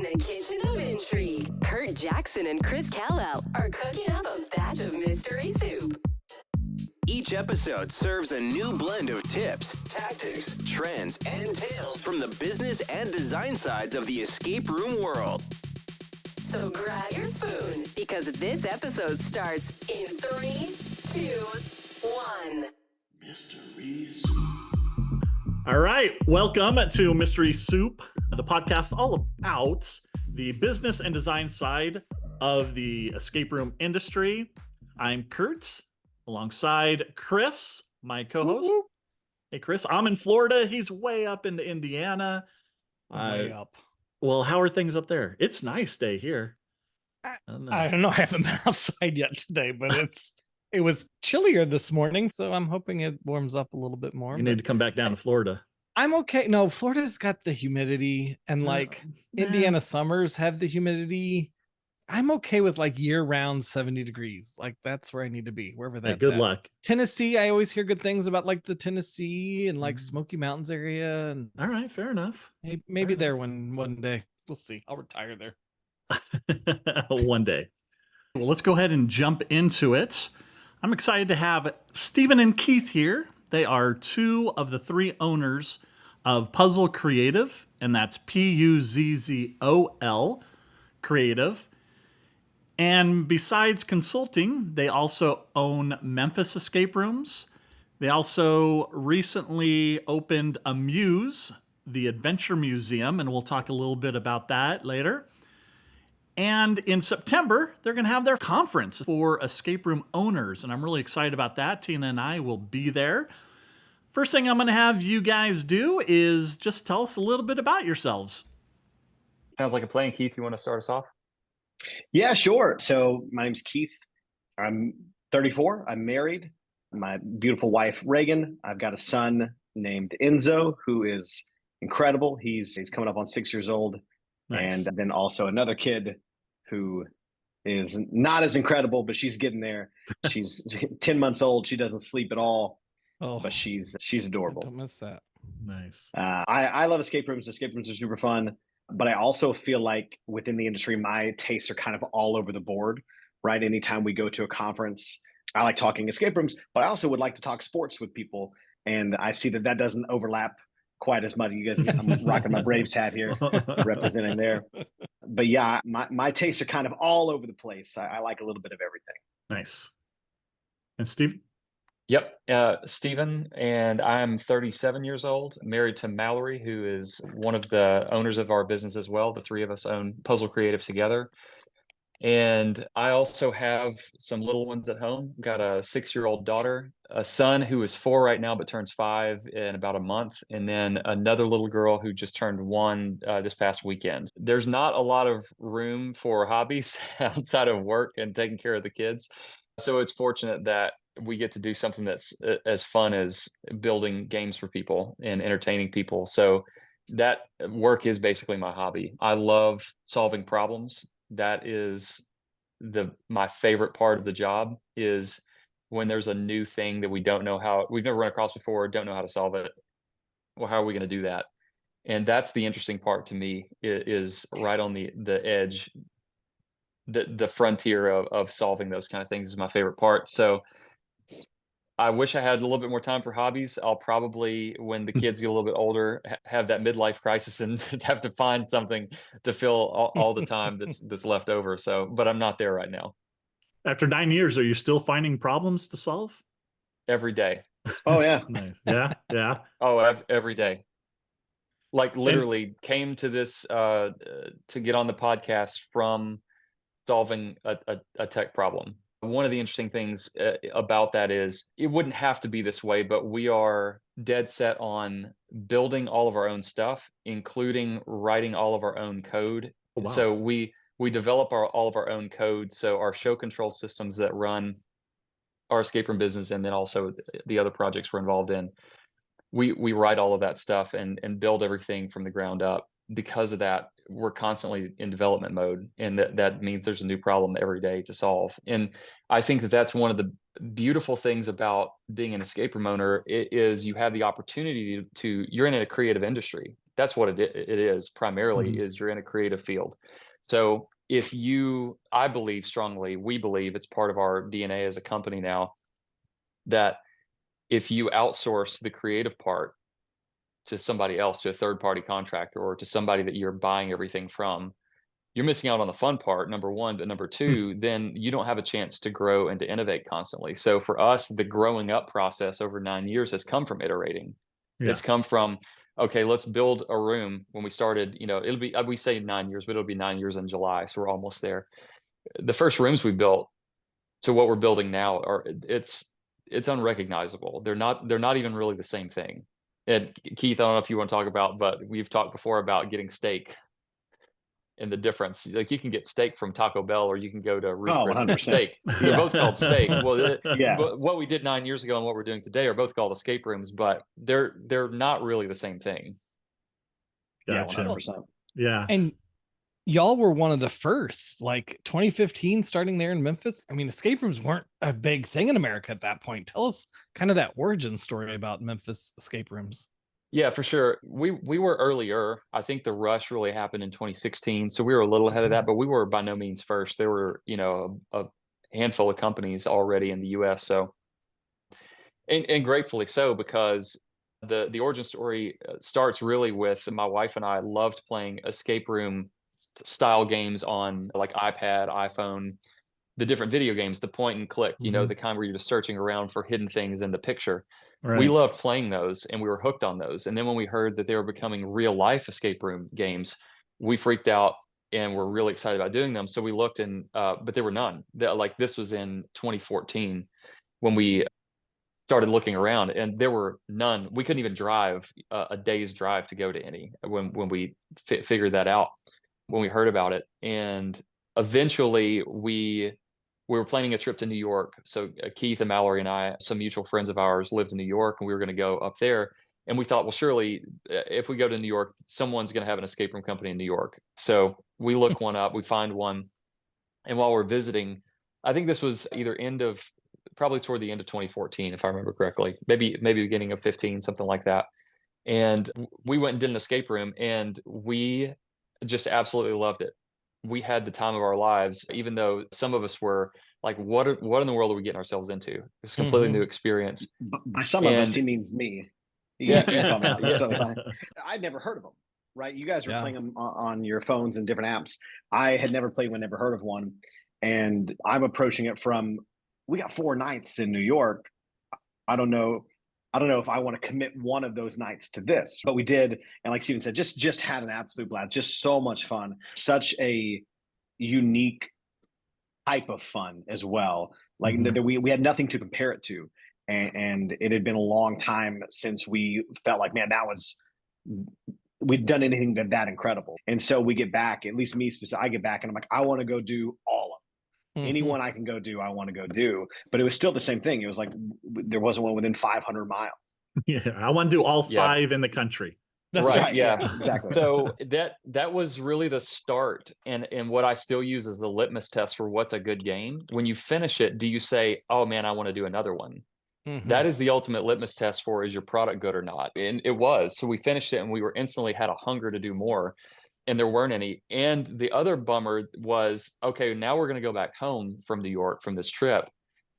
the kitchen of intrigue, Curt Jackson and Chris Callell are cooking up a batch of mystery soup. Each episode serves a new blend of tips, tactics, trends, and tales from the business and design sides of the escape room world. So grab your spoon, because this episode starts in 3, 2, 1. Mystery Soup. All right, welcome to Mystery Soup, the podcast all about the business and design side of the escape room industry. I'm Curt, alongside Chris, my co-host. Woo-hoo. Hey, Chris, I'm in Florida. He's way up into Indiana. Way up. Well, how are things up there? It's nice day here. I don't know. I haven't been outside yet today, but it was chillier this morning, so I'm hoping it warms up a little bit more. You need to come back down to Florida. I'm okay. No, Florida's got the humidity, and Indiana summers have the humidity. I'm okay with like year-round 70 degrees. Like that's where I need to be, wherever that's good at. luck. Tennessee, I always hear good things about like the Tennessee and like Smoky Mountains area. And All right, fair enough. maybe there one day. We'll see. I'll retire there. One day. Well, let's go ahead and jump into it. I'm excited to have Stephen and Keith here. They are two of the three owners of Puzzol Creative, and that's Puzzol Creative. And besides consulting, they also own Memphis escape rooms. They also recently opened Amuse, the Adventure Museum, and we'll talk a little bit about that later. And in September, they're going to have their conference for escape room owners, and I'm really excited about that. Tina and I will be there. First thing I'm going to have you guys do is just tell us a little bit about yourselves. Sounds like a plan. Keith, you want to start us off? Yeah, sure. So my name's Keith. I'm 34. I'm married. My beautiful wife, Reagan. I've got a son named Enzo, who is incredible. He's coming up on 6 years old. Nice. And then also another kid who is not as incredible, but she's getting there. She's 10 months old. She doesn't sleep at all, but she's adorable. Don't miss that. Nice. I love escape rooms. Escape rooms are super fun, but I also feel like within the industry, my tastes are kind of all over the board, right? Anytime we go to a conference, I like talking escape rooms, but I also would like to talk sports with people. And I see that doesn't overlap quite as much. You guys, I'm rocking my Braves hat here, representing there. But yeah, my tastes are kind of all over the place. I like a little bit of everything. Nice. And Steve? Yep. Stephen, and I'm 37 years old, married to Mallory, who is one of the owners of our business as well. The three of us own Puzzol Creative together. And I also have some little ones at home. Got a 6-year-old daughter, a son who is 4 right now, but turns 5 in about a month. And then another little girl who just turned 1 this past weekend. There's not a lot of room for hobbies outside of work and taking care of the kids. So it's fortunate that we get to do something that's as fun as building games for people and entertaining people. So that work is basically my hobby. I love solving problems. That is my favorite part of the job, is when there's a new thing that we've never run across before, don't know how to solve it. Well, how are we going to do that? And that's the interesting part to me, is right on the edge, the frontier of solving those kind of things is my favorite part. So I wish I had a little bit more time for hobbies. I'll probably, when the kids get a little bit older, have that midlife crisis and have to find something to fill all the time that's left over. So, but I'm not there right now. After 9 years, are you still finding problems to solve? Every day. Oh yeah. Nice. Yeah. Oh, every day. Like literally came to this to get on the podcast from solving a tech problem. One of the interesting things about that is it wouldn't have to be this way, but we are dead set on building all of our own stuff, including writing all of our own code. Oh, wow. So we develop all of our own code. So our show control systems that run our escape room business, and then also the other projects we're involved in, we write all of that stuff and build everything from the ground up. Because of that, we're constantly in development mode, and that means there's a new problem every day to solve. And I think that's one of the beautiful things about being an escape room owner is you have the opportunity you're in a creative industry. that's what it is primarily, is you're in a creative field. So if you, I believe strongly, we believe, it's part of our DNA as a company now, that if you outsource the creative part to somebody else, to a third party contractor, or to somebody that you're buying everything from, you're missing out on the fun part, number one. But number two, then you don't have a chance to grow and to innovate constantly. So for us, the growing up process over 9 years has come from iterating. Yeah. It's come from, okay, let's build a room. When we started, it'll be, we say 9 years, but it'll be 9 years in July. So we're almost there. The first rooms we built to what we're building now it's unrecognizable. They're not even really the same thing. And Keith, I don't know if you want to talk about, but we've talked before about getting steak and the difference. Like, you can get steak from Taco Bell, or you can go to Ruth Chris and get 100%. steak. They're both called steak. Well, Yeah. but what we did 9 years ago and what we're doing today are both called escape rooms, but they're not really the same thing. Gotcha. Yeah, 100%. Yeah. And y'all were one of the first, like 2015, starting there in Memphis. I mean, escape rooms weren't a big thing in America at that point. Tell us kind of that origin story about Memphis escape rooms. Yeah, for sure. We were earlier. I think the rush really happened in 2016, so we were a little ahead of that, but we were by no means first. There were, a handful of companies already in the US. So, and gratefully so, because the origin story starts really with my wife and I loved playing escape room style games on like iPad, iPhone, the different video games, the point and click, the kind where you're just searching around for hidden things in the picture. Right. We loved playing those, and we were hooked on those. And then when we heard that they were becoming real life escape room games, we freaked out and were really excited about doing them. So we looked, and but there were none. Like, this was in 2014 when we started looking around, and there were none. We couldn't even drive a day's drive to go to any when we figured that out, when we heard about it. And eventually we were planning a trip to New York. So Keith and Mallory and I, some mutual friends of ours, lived in New York, and we were going to go up there. And we thought, well, surely if we go to New York, someone's going to have an escape room company in New York. So we look one up, we find one. And while we're visiting, I think this was either probably toward the end of 2014, if I remember correctly, maybe beginning of 15, something like that. And we went and did an escape room, and we just absolutely loved it. We had the time of our lives, even though some of us were like, what in the world are we getting ourselves into? It's a completely new experience. By some of us, he means me. You can call me out. That's totally fine. I'd never heard of them, right? You guys were playing them on your phones and different apps. I had never played one, never heard of one. And I'm approaching it from, we got 4 nights in New York. I don't know if I want to commit one of those nights to this, but we did. And like Steven said, just had an absolute blast, just so much fun, such a unique type of fun as well. Like, we had nothing to compare it to. And it had been a long time since we felt like, man, we'd done anything that incredible. And so we get back, at least me specifically, I get back and I'm like, I want to go do all of them. Anyone I can go do, I want to go do. But it was still the same thing. It was like, there wasn't one within 500 miles. Yeah, I want to do all 5 in the country. That's right. Yeah, exactly. So that was really the start, and what I still use as the litmus test for what's a good game. When you finish it, do you say, oh man, I want to do another one? That is the ultimate litmus test for, is your product good or not? And it was. So we finished it, and we were instantly had a hunger to do more, and there weren't any. And the other bummer was, okay, now we're going to go back home from New York from this trip,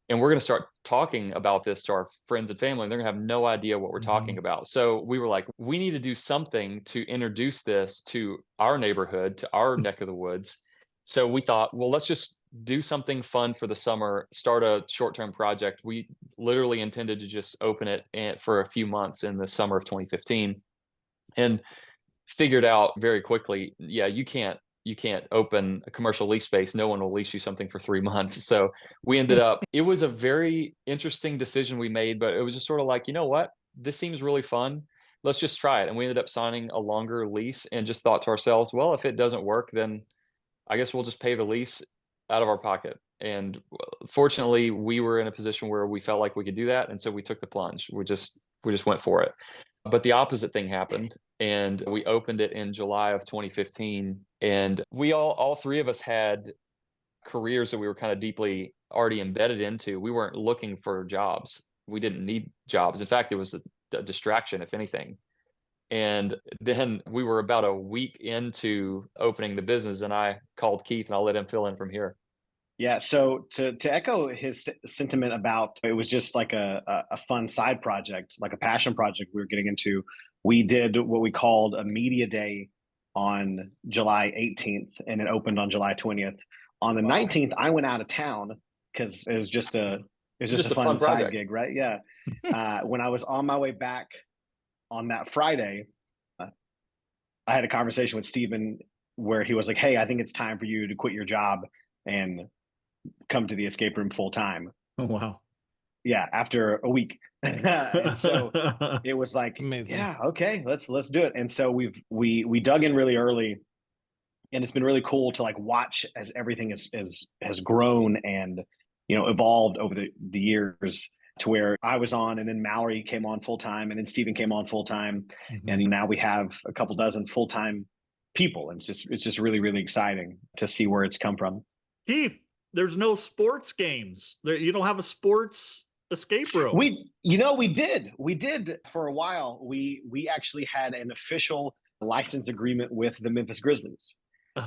and we're going to start talking about this to our friends and family, and they're going to have no idea what we're talking about. So we were like, we need to do something to introduce this to our neighborhood, to our neck of the woods. So we thought, well, let's just do something fun for the summer, start a short-term project. We literally intended to just open it for a few months in the summer of 2015, and figured out very quickly, yeah, you can't open a commercial lease space. No one will lease you something for 3 months. So we ended up, it was a very interesting decision we made, but it was just sort of like, you know what, this seems really fun. Let's just try it. And we ended up signing a longer lease, and just thought to ourselves, well, if it doesn't work, then I guess we'll just pay the lease out of our pocket. And fortunately, we were in a position where we felt like we could do that. And so we took the plunge. We just went for it. But the opposite thing happened, and we opened it in July of 2015. And we all 3 of us had careers that we were kind of deeply already embedded into. We weren't looking for jobs. We didn't need jobs. In fact, it was a distraction, if anything. And then we were about a week into opening the business, and I called Keith, and I'll let him fill in from here. Yeah, so to echo his sentiment about it was just like a fun side project, like a passion project we were getting into. We did what we called a media day on July 18th, and it opened on July 20th. On the 19th, I went out of town because it was just a fun side project. gig, right? Yeah. When I was on my way back on that Friday, I had a conversation with Steven where he was like, "Hey, I think it's time for you to quit your job and come to the escape room full time." Oh, wow. Yeah, after a week. And so it was like, Amazing. yeah, okay, let's do it. And so we dug in really early, and it's been really cool to like watch as everything has grown and evolved over the years, to where I was on, and then Mallory came on full time, and then Steven came on full time, and now we have a couple dozen full time people. And it's just really, really exciting to see where it's come from. Keith, there's no sports games. You don't have a sports escape room. We did for a while. We actually had an official license agreement with the Memphis Grizzlies.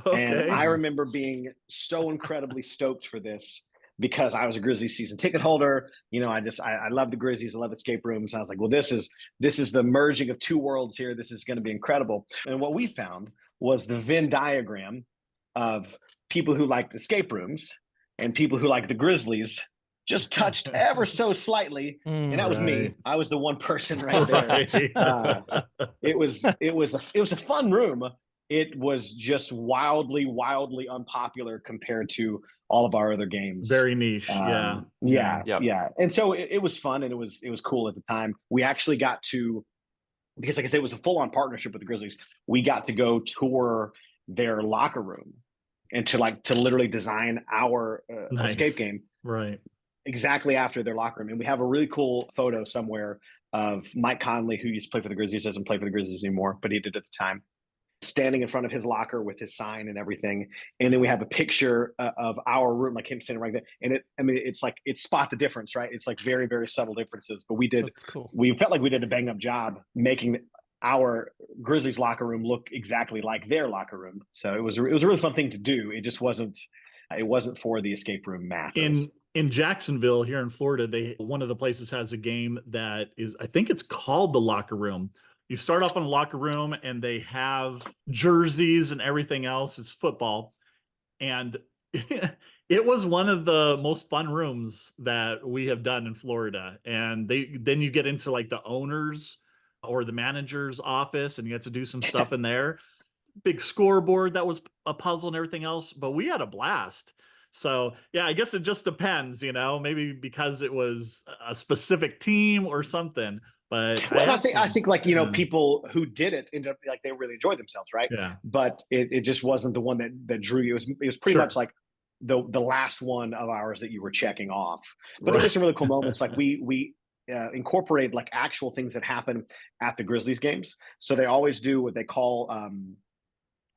Okay. And I remember being so incredibly stoked for this because I was a Grizzlies season ticket holder. I love the Grizzlies. I love escape rooms. I was like, well, this is the merging of two worlds here. This is going to be incredible. And what we found was the Venn diagram of people who liked escape rooms and people who liked the Grizzlies just touched ever so slightly, and that was me. I was the one person right there. It was a fun room. It was just wildly unpopular compared to all of our other games. Very niche. Yeah. And so it was fun, and it was cool at the time. We actually got to, because like I said, it was a full-on partnership with the Grizzlies. We got to go tour their locker room and to literally design our escape game. Right. Exactly after their locker room. And we have a really cool photo somewhere of Mike Conley, who used to play for the Grizzlies, doesn't play for the Grizzlies anymore, but he did at the time, standing in front of his locker with his sign and everything. And then we have a picture of our room, like him standing right there. And it's like, it's spot the difference, right? It's like very, very subtle differences. But we felt like we did a bang up job making our Grizzlies locker room look exactly like their locker room. So it was a really fun thing to do. It just wasn't for the escape room masses. In Jacksonville here in Florida, one of the places has a game that is, I think it's called the Locker Room. You start off in a locker room and they have jerseys and everything else. It's football. And it was one of the most fun rooms that we have done in Florida. And then you get into like the owners or the manager's office, and you get to do some stuff in there. Big scoreboard that was a puzzle and everything else, but we had a blast. So yeah, I guess it just depends, maybe because it was a specific team or something. But well, I think like, people who did it ended up like they really enjoyed themselves, right? Yeah. But it just wasn't the one that drew you. It was pretty much like the last one of ours that you were checking off. But there were some really cool moments. Like we incorporate like actual things that happen at the Grizzlies games. So they always do what they call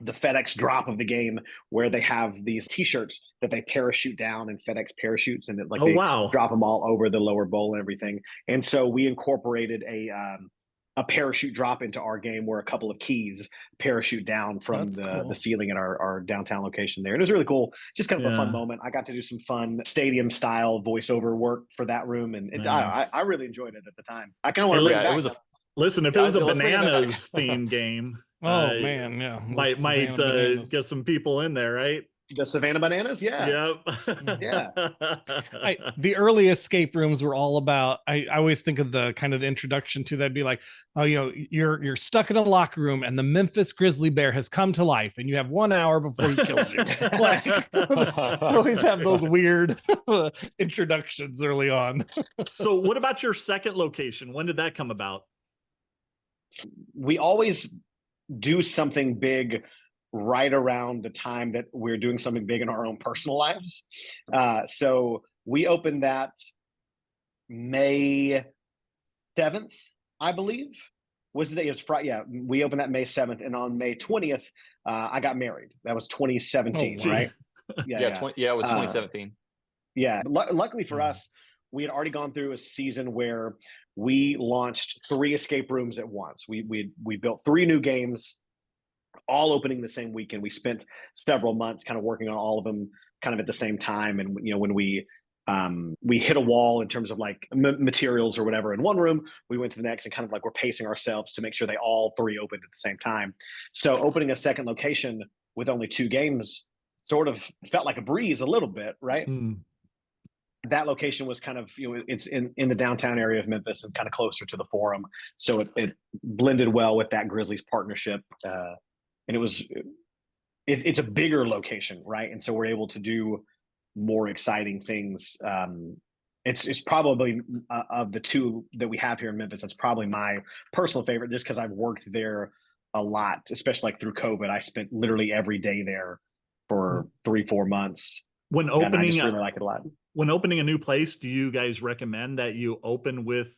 the FedEx drop of the game, where they have these T-shirts that they parachute down in FedEx parachutes, and they drop them all over the lower bowl and everything. And so we incorporated a parachute drop into our game, where a couple of keys parachute down from the ceiling at our downtown location there. And it was really cool. Just kind of a fun moment. I got to do some fun stadium style voiceover work for that room, and I really enjoyed it at the time. I kind of want to bring it back. Listen, if it was a bananas theme game, man, yeah, might get some people in there, right? The Savannah Bananas, yeah. Yep. Yeah. The early escape rooms were all about, I always think of the kind of the introduction to that, be like, oh, you're stuck in a locker room and the Memphis grizzly bear has come to life and you have 1 hour before he kills you. Like, always have those weird introductions early on. So what about your second location? When did that come about? We always do something big right around the time that we're doing something big in our own personal lives. So we opened that May 7th, I believe, was the day. It was Friday. Yeah, we opened that May 7th, and on May 20th, I got married. That was 2017, right? Yeah, it was 2017. Yeah, luckily for us, we had already gone through a season where we launched 3 escape rooms at once. We built 3 new games, all opening the same weekend. We spent several months kind of working on all of them kind of at the same time. And when we hit a wall in terms of like materials or whatever in one room, we went to the next and kind of like we're pacing ourselves to make sure they all 3 opened at the same time. So opening a second location with only 2 games sort of felt like a breeze a little bit, right? That location was kind of, it's in the downtown area of Memphis and kind of closer to the Forum. So it blended well with that Grizzlies partnership. And it's a bigger location, right? And so we're able to do more exciting things. It's probably of the 2 that we have here in Memphis, that's probably my personal favorite, just because I've worked there a lot, especially like through COVID. I spent literally every day there for 3-4 months. When And I opening just really like it a lot. when opening a new place, do you guys recommend that you open with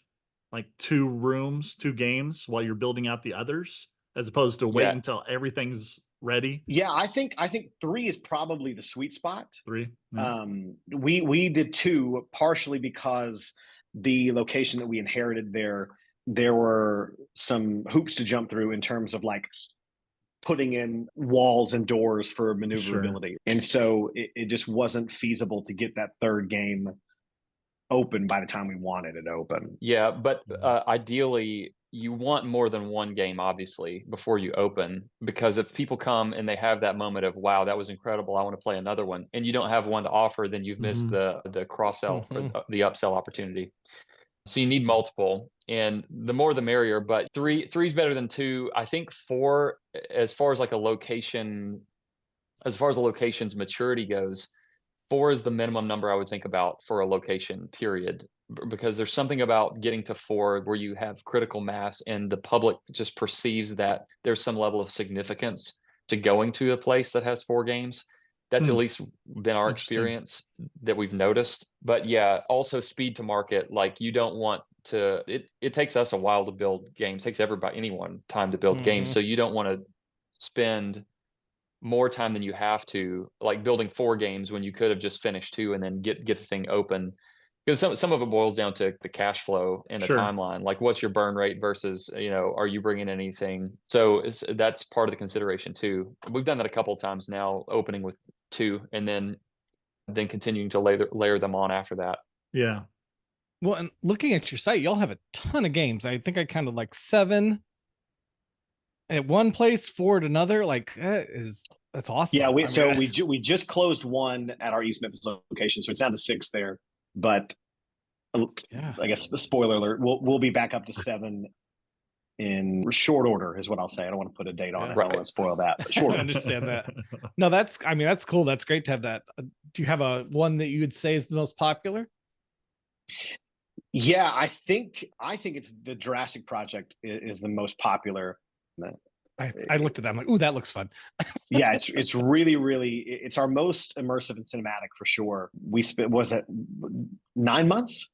like 2 rooms, 2 games while you're building out the others, as opposed to wait until everything's ready? Yeah, I think 3 is probably the sweet spot. 3. Yeah. We did 2 partially because the location that we inherited there were some hoops to jump through in terms of like putting in walls and doors for maneuverability. And so it just wasn't feasible to get that 3rd game open by the time we wanted it open. Yeah, but ideally, you want more than 1 game, obviously, before you open, because if people come and they have that moment of, wow, that was incredible, I want to play another one, and you don't have one to offer, then you've missed the cross-sell or the upsell opportunity. So you need multiple, and the more the merrier, but 3 is better than 2. I think 4, as far as like a location, as far as a location's maturity goes, 4 is the minimum number I would think about for a location, period. Because there's something about getting to 4 where you have critical mass and the public just perceives that there's some level of significance to going to a place that has 4 games. That's at least been our experience that we've noticed. But yeah, also speed to market. Like you don't want to, it takes us a while to build games. It takes anyone time to build games. So you don't want to spend more time than you have to, like building 4 games when you could have just finished 2 and then get the thing open. Because some of it boils down to the cash flow and the timeline. Like, what's your burn rate versus, are you bringing anything? So that's part of the consideration too. We've done that a couple of times now, opening with 2 and then continuing to layer them on after that. Yeah. Well, and looking at your site, y'all have a ton of games. I think I counted like 7 at one place, 4 at another. Like that's awesome. Yeah, we just closed 1 at our East Memphis location, so it's down to 6 there. But I guess spoiler alert, we'll be back up to 7 in short order, is what I'll say. I don't want to put a date on it. I don't want to spoil that. But short I understand that. No, that's cool. That's great to have that. Do you have a one that you would say is the most popular? Yeah, I think it's the Jurassic Project is the most popular. I looked at that. I'm like, ooh, that looks fun. Yeah, it's really, really, it's our most immersive and cinematic for sure. We spent, was it 9 months?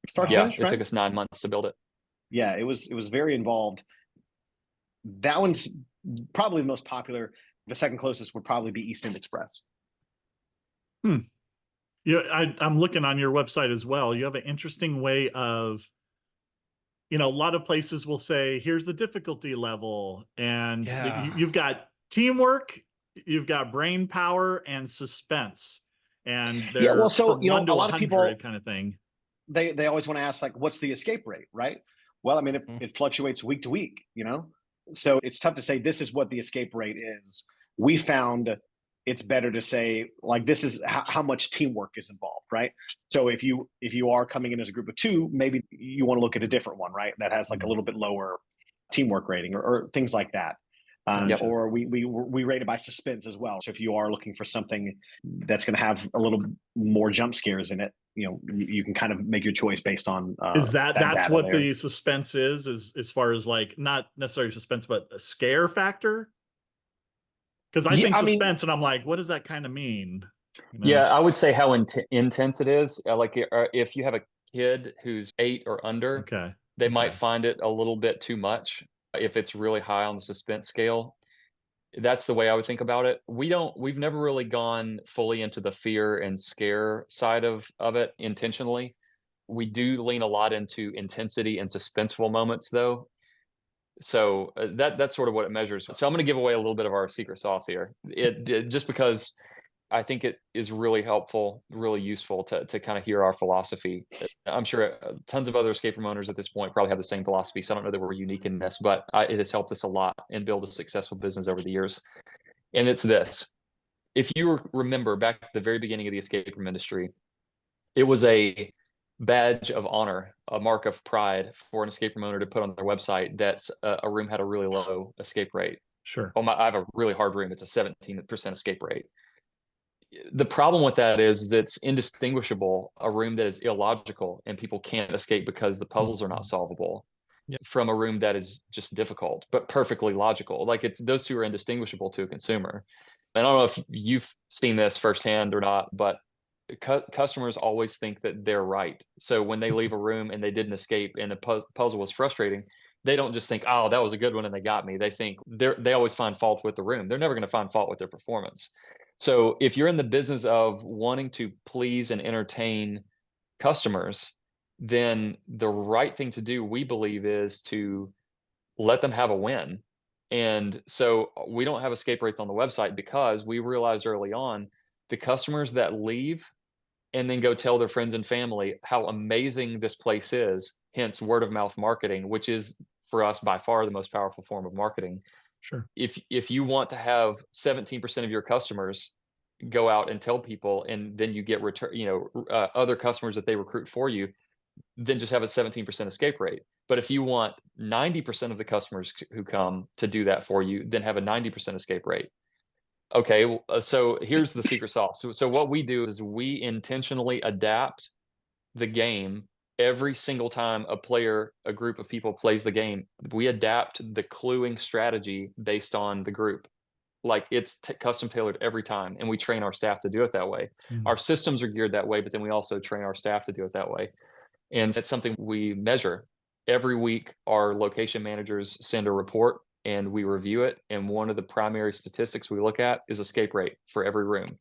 It took us 9 months to build it. Yeah, it was very involved. That one's probably the most popular. The second closest would probably be East End Express. Yeah, I'm looking on your website as well. You have an interesting way of, a lot of places will say, here's the difficulty level. And you've got teamwork, you've got brain power and suspense. And they're from 1 to 100 kind of thing. They always want to ask, like, what's the escape rate, right? Well, I mean, it fluctuates week to week, So it's tough to say this is what the escape rate is. We found it's better to say, like, this is how much teamwork is involved, right? So if you are coming in as a group of 2, maybe you want to look at a different one, right? That has like a little bit lower teamwork rating or things like that. Or we rate it by suspense as well. So if you are looking for something that's going to have a little more jump scares in it, you can kind of make your choice based on. That's what the suspense is as far as like not necessarily suspense, but a scare factor. Because I think suspense, and I'm like, what does that kind of mean? Yeah, I would say how intense it is. Like if you have a kid who's 8 or under, they might find it a little bit too much. If it's really high on the suspense scale, that's the way I would think about it. We've never really gone fully into the fear and scare side of it intentionally. We do lean a lot into intensity and suspenseful moments, though. So that's sort of what it measures. So I'm going to give away a little bit of our secret sauce here. Just because I think it is really helpful, really useful to kind of hear our philosophy. I'm sure tons of other escape room owners at this point probably have the same philosophy. So I don't know that we're unique in this, but it has helped us a lot and build a successful business over the years. And it's this. If you remember back at the very beginning of the escape room industry, it was a badge of honor, a mark of pride for an escape room owner to put on their website that a room had a really low escape rate. Sure. I have a really hard room. It's a 17% escape rate. The problem with that is it's indistinguishable a room that is illogical and people can't escape because the puzzles are not solvable from a room that is just difficult but perfectly logical. Like those two are indistinguishable to a consumer. And I don't know if you've seen this firsthand or not, but customers always think that they're right. So when they leave a room and they didn't escape and the puzzle was frustrating, they don't just think, oh, that was a good one and they got me. They think they always find fault with the room. They're never going to find fault with their performance. So if you're in the business of wanting to please and entertain customers, then the right thing to do, we believe, is to let them have a win. And so we don't have escape rates on the website because we realized early on the customers that leave and then go tell their friends and family how amazing this place is, hence word of mouth marketing, which is for us by far the most powerful form of marketing. Sure. If you want to have 17% of your customers go out and tell people, and then you get other customers that they recruit for you, then just have a 17% escape rate. But if you want 90% of the customers who come to do that for you, then have a 90% escape rate. Okay, so here's the secret sauce. So what we do is we intentionally adapt the game every single time a group of people plays the game. We adapt the cluing strategy based on the group. Like it's custom tailored every time, and we train our staff to do it that way. Our systems are geared that way, but then we also train our staff to do it that way. And it's something we measure. Every week, our location managers send a report and we review it. And one of the primary statistics we look at is escape rate for every room.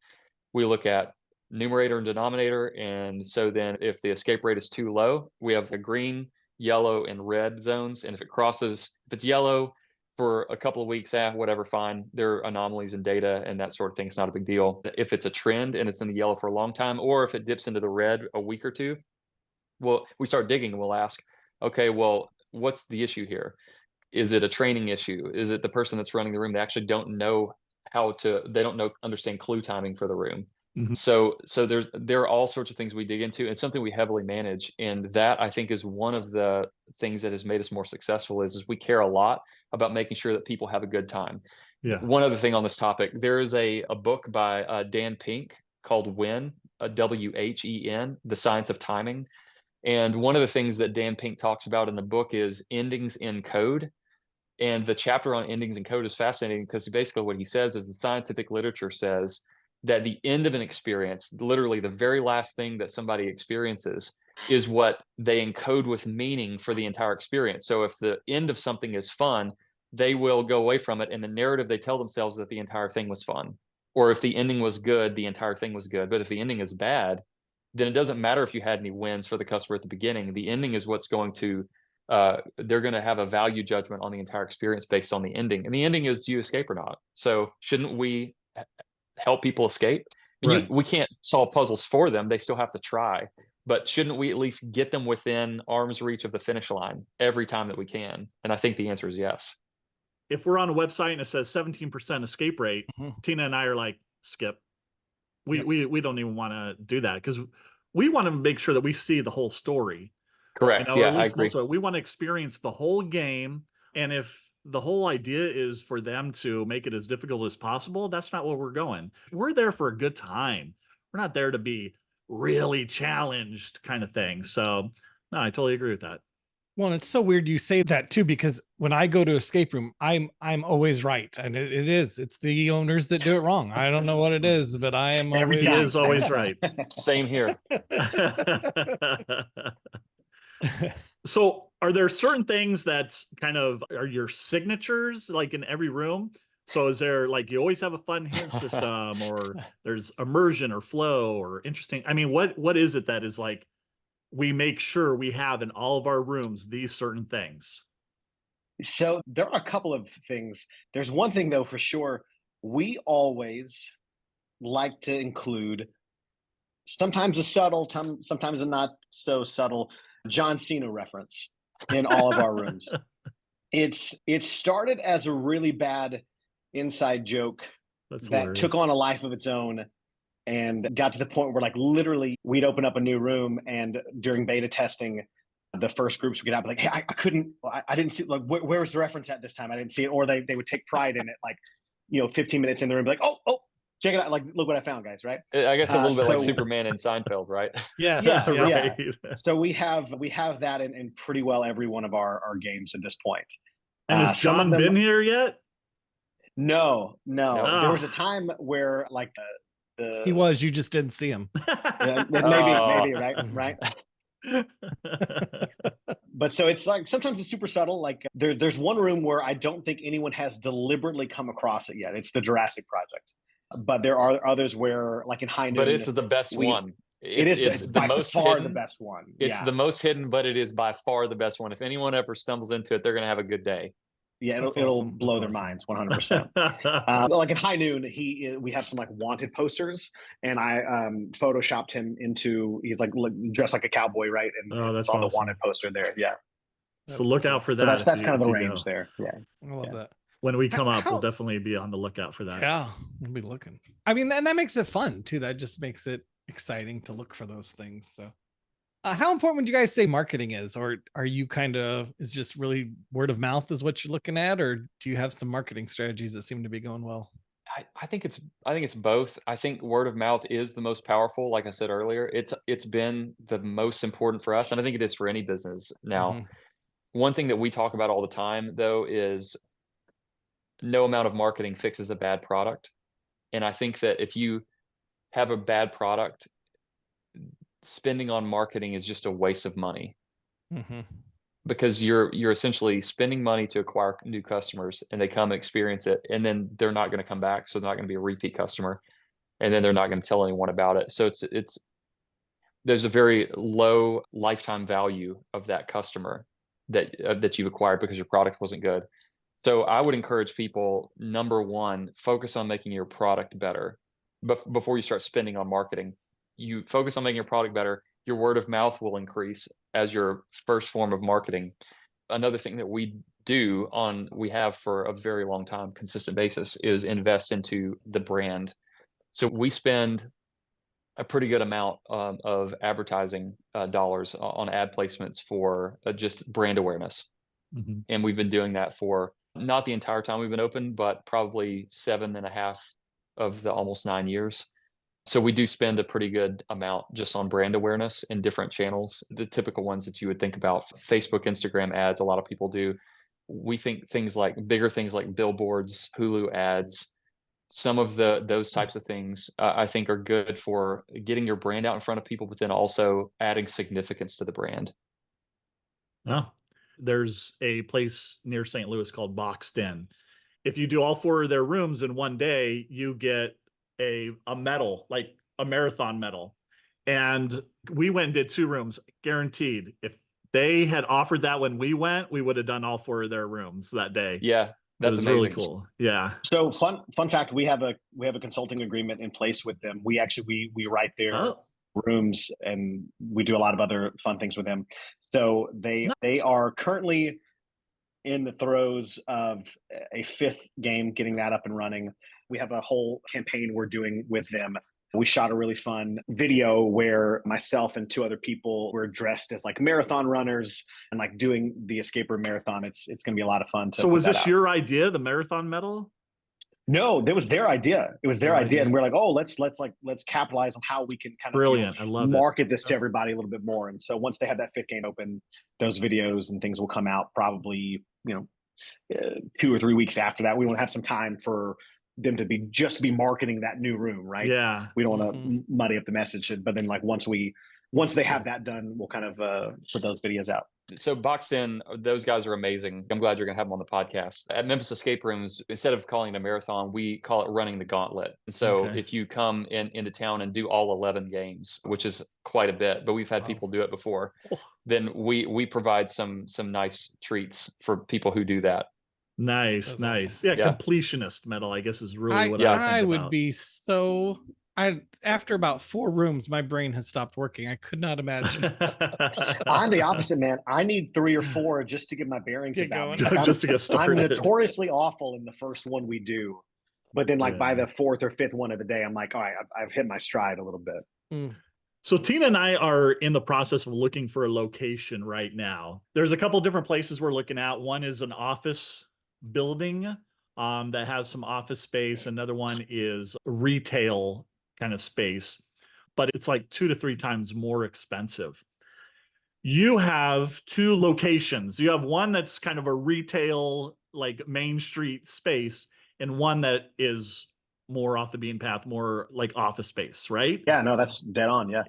We look at numerator and denominator. And so then if the escape rate is too low, we have the green, yellow, and red zones. And if it's yellow for a couple of weeks, whatever, fine. There are anomalies in data and that sort of thing. It's not a big deal. If it's a trend and it's in the yellow for a long time, or if it dips into the red a week or two, well, we start digging and we'll ask, okay, well, what's the issue here? Is it a training issue? Is it the person that's running the room? They actually don't know understand clue timing for the room. Mm-hmm. So there are all sorts of things we dig into, and something we heavily manage. And that, I think, is one of the things that has made us more successful is we care a lot about making sure that people have a good time. Yeah. One other thing on this topic, there is a book by Dan Pink called When, WHEN, The Science of Timing. And one of the things that Dan Pink talks about in the book is endings in code. And the chapter on endings in code is fascinating because basically what he says is the scientific literature says that the end of an experience, literally the very last thing that somebody experiences, is what they encode with meaning for the entire experience. So if the end of something is fun, they will go away from it. And the narrative they tell themselves that the entire thing was fun. Or if the ending was good, the entire thing was good. But if the ending is bad, then it doesn't matter if you had any wins for the customer at the beginning. The ending is what's going to, they're going to have a value judgment on the entire experience based on the ending. And the ending is, do you escape or not? So shouldn't we help people escape? Right. We can't solve puzzles for them. They still have to try. But shouldn't we at least get them within arm's reach of the finish line every time that we can? And I think the answer is yes. If we're on a website and it says 17% escape rate, Tina and I are like, skip. We don't even want to do that because we want to make sure that we see the whole story. Correct. Yeah, I agree. We want to experience the whole game. And if the whole idea is for them to make it as difficult as possible, that's not where we're going. We're there for a good time. We're not there to be really challenged kind of thing. So no, I totally agree with that. Well, it's so weird you say that too, because when I go to escape room, I'm always right. And it's the owners that do it wrong. I don't know what it is, but I am always right. Same here. So are there certain things that's kind of are your signatures like in every room? So is there like you always have a fun hint system or there's immersion or flow or interesting? I mean, what is it that is like we make sure we have in all of our rooms these certain things? So there are a couple of things. There's one thing though for sure. We always like to include sometimes a subtle, sometimes a not so subtle John Cena reference in all of our rooms. It started as a really bad inside joke That's that took hilarious. on a life of its own and got to the point where like literally we'd open up a new room and during beta testing, the first groups would get out, but like, hey, I couldn't, I didn't see, like, where was the reference at this time? I didn't see it. Or they would take pride in it, like, 15 minutes in the room, be like, oh, check it out. Like, look what I found, guys, right? I guess a little bit like so- Superman in Seinfeld, right? Yes. Yeah, Yeah. right. So we have that in pretty well every one of our games at this point. And has Some of John them- been here yet? No. No. There was a time where like the He was, you just didn't see him. maybe right. But so it's like sometimes it's super subtle. Like there's one room where I don't think anyone has deliberately come across it yet. It's the Jurassic Project. But there are others where, like in High Noon, But it's the best one. It's the by most far hidden. the best one. It's the most hidden, but it is by far the best one. If anyone ever stumbles into it, they're going to have a good day. Yeah, That's it'll awesome. blow That's their awesome. minds 100%. Like in High Noon, we have some like wanted posters, and I photoshopped him into he's like dressed like a cowboy, right? And Oh, that's it's on the awesome. wanted poster there. Yeah, So look out for so that. that's if kind of the if you range go. there. Yeah, I love Yeah. that. When we come up, we'll How- definitely be on the lookout for that. Yeah, we'll be looking. I mean, and that makes it fun too. That just makes it exciting to look for those things. So, how important would you guys say marketing is, or are you kind of is just really word of mouth is what you're looking at, or do you have some marketing strategies that seem to be going well? I think it's both. I think word of mouth is the most powerful. Like I said earlier, it's been the most important for us, and I think it is for any business now. Mhm. One thing that we talk about all the time, though, is no amount of marketing fixes a bad product. And I think that if you have a bad product, spending on marketing is just a waste of money Mhm. because you're essentially spending money to acquire new customers and they come and experience it and then they're not going to come back, so they're not going to be a repeat customer, and then they're not going to tell anyone about it. So it's there's a very low lifetime value of that customer that you've acquired because your product wasn't good. So I would encourage people, number one, focus on making your product better. But before you start spending on marketing, you focus on making your product better. Your word of mouth will increase as your first form of marketing. Another thing that we have for a very long time, consistent basis, is invest into the brand. So we spend a pretty good amount of advertising dollars on ad placements for just brand awareness. Mhm. And we've been doing that for not the entire time we've been open, but probably 7.5 of the almost 9 years. So we do spend a pretty good amount just on brand awareness in different channels. The typical ones that you would think about: Facebook, Instagram ads, a lot of people do. We think bigger things like billboards, Hulu ads, some of those types of things, I think are good for getting your brand out in front of people, but then also adding significance to the brand. Oh, there's a place near St. Louis called Boxed In. If you do all 4 of their rooms in one day, you get a medal, like a marathon medal. And we went and did 2 rooms, guaranteed. If they had offered that when we went, we would have done all 4 of their rooms that day. Yeah, It that's was amazing. really cool. Yeah. So fun fact: we have a consulting agreement in place with them. We actually we write their Oh, rooms and we do a lot of other fun things with them. So they are currently in the throes of a 5th game, getting that up and running. We have a whole campaign we're doing with them. We shot a really fun video where myself and 2 other people were dressed as like marathon runners and like doing the escape room marathon. It's going to be a lot of fun. so was this your idea, the marathon medal? No, that was their idea. It was their Their idea, idea. and we're like, oh, let's capitalize on how we can kind of Brilliant. I love it. market this to everybody a little bit more. And so once they have that 5th game open, those videos and things will come out probably 2 or 3 weeks after that. We want to have some time for them to be marketing that new room, right? Yeah. We don't want to muddy up the message, but then like once we once they have that done, we'll kind of put those videos out. So Boxed In, those guys are amazing. I'm glad you're going to have them on the podcast. At Memphis Escape Rooms, instead of calling it a marathon, we call it running the gauntlet. And so if you come into town and do all 11 games, which is quite a bit, but we've had people do it before, then we provide some nice treats for people who do that. Nice. Awesome. Yeah, completionist medal, I guess, is really what I think would about. Be so. After about 4 rooms, my brain has stopped working. I could not imagine. I'm the opposite, man. I need 3 or 4 just to get my bearings about me. Like just to get started. I'm notoriously awful in the first one we do, but then by the 4th or 5th one of the day, I'm like, all right, I've hit my stride a little bit. So Tina and I are in the process of looking for a location right now. There's a couple different places we're looking at. One is an office building that has some office space. Another one is retail kind of space, but it's like 2 to 3 times more expensive. You have 2 locations. You have one that's kind of a retail, like Main Street space, and one that is more off the beaten path, more like office space, right? Yeah, no, that's dead on. Yeah.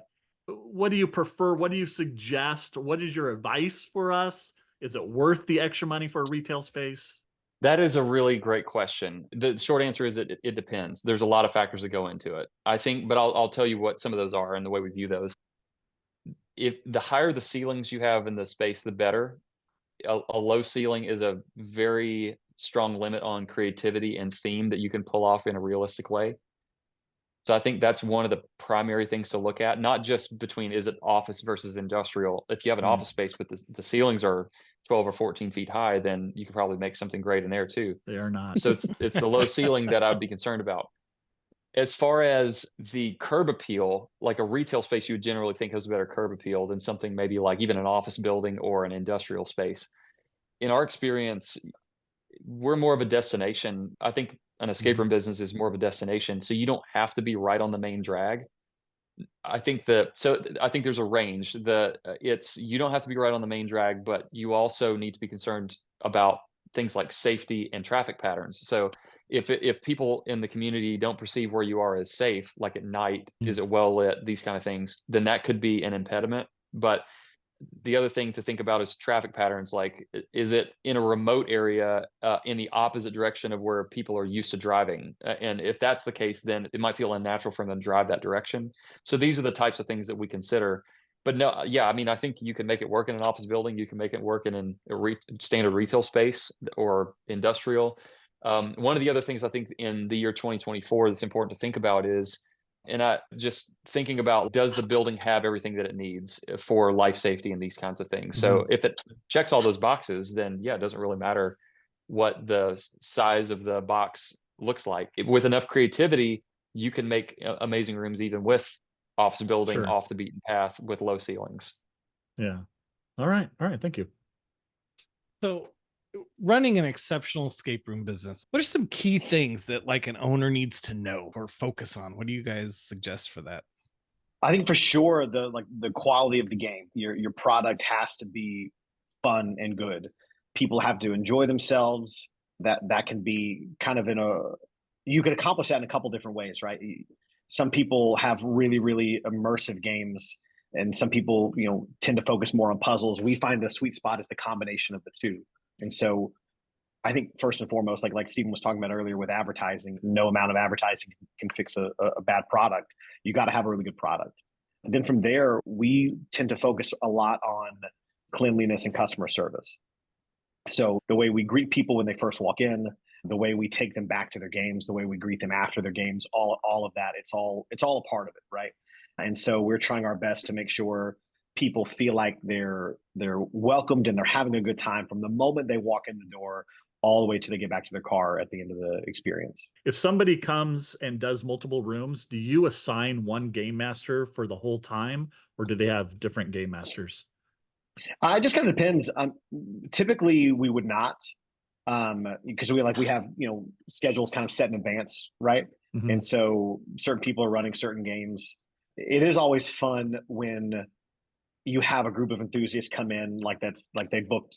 What do you prefer? What do you suggest? What is your advice for us? Is it worth the extra money for a retail space? That is a really great question. The short answer is it depends. There's a lot of factors that go into it. I think, but I'll tell you what some of those are and the way we view those. If the higher the ceilings you have in the space, the better. A low ceiling is a very strong limit on creativity and theme that you can pull off in a realistic way. So I think that's one of the primary things to look at, not just between is it office versus industrial. If you have an office space but the ceilings are 12 or 14 feet high, then you could probably make something great in there too. They are not. So it's the low ceiling that I would be concerned about. As far as the curb appeal, like a retail space, you would generally think has a better curb appeal than something maybe like even an office building or an industrial space. In our experience, we're more of a destination. I think an escape room business is more of a destination. So you don't have to be right on the main drag. I think there's a range. You don't have to be right on the main drag, but you also need to be concerned about things like safety and traffic patterns. So if people in the community don't perceive where you are as safe, like at night, is it well lit, these kind of things, then that could be an impediment. But the other thing to think about is traffic patterns. Like, is it in a remote area in the opposite direction of where people are used to driving? And if that's the case, then it might feel unnatural for them to drive that direction. So these are the types of things that we consider. But no, yeah, I mean, I think you can make it work in an office building. You can make it work in a standard retail space or industrial. One of the other things I think in the year 2024 that's important to think about is, and I just thinking about, does the building have everything that it needs for life safety and these kinds of things? So if it checks all those boxes, then yeah, it doesn't really matter what the size of the box looks like. With enough creativity, you can make amazing rooms even with office building off the beaten path with low ceilings. Yeah. All right. Thank you. So running an exceptional escape room business, what are some key things that like an owner needs to know or focus on? What do you guys suggest for that? I think for sure the quality of the game, your product has to be fun and good. People have to enjoy themselves. That can be kind of you can accomplish that in a couple different ways, right? Some people have really, really immersive games, and some people, tend to focus more on puzzles. We find the sweet spot is the combination of the two. And so I think first and foremost, like Stephen was talking about earlier with advertising, no amount of advertising can fix a bad product. You got to have a really good product. And then from there, we tend to focus a lot on cleanliness and customer service. So the way we greet people when they first walk in, the way we take them back to their games, the way we greet them after their games, all of that, it's all a part of it, right? And so we're trying our best to make sure people feel like they're welcomed and they're having a good time from the moment they walk in the door all the way till they get back to their car at the end of the experience. If somebody comes and does multiple rooms, do you assign one game master for the whole time, or do they have different game masters? It just kind of depends. Typically, we would not, because we have schedules kind of set in advance, right? Mm-hmm. And so certain people are running certain games. It is always fun when you have a group of enthusiasts come in like they booked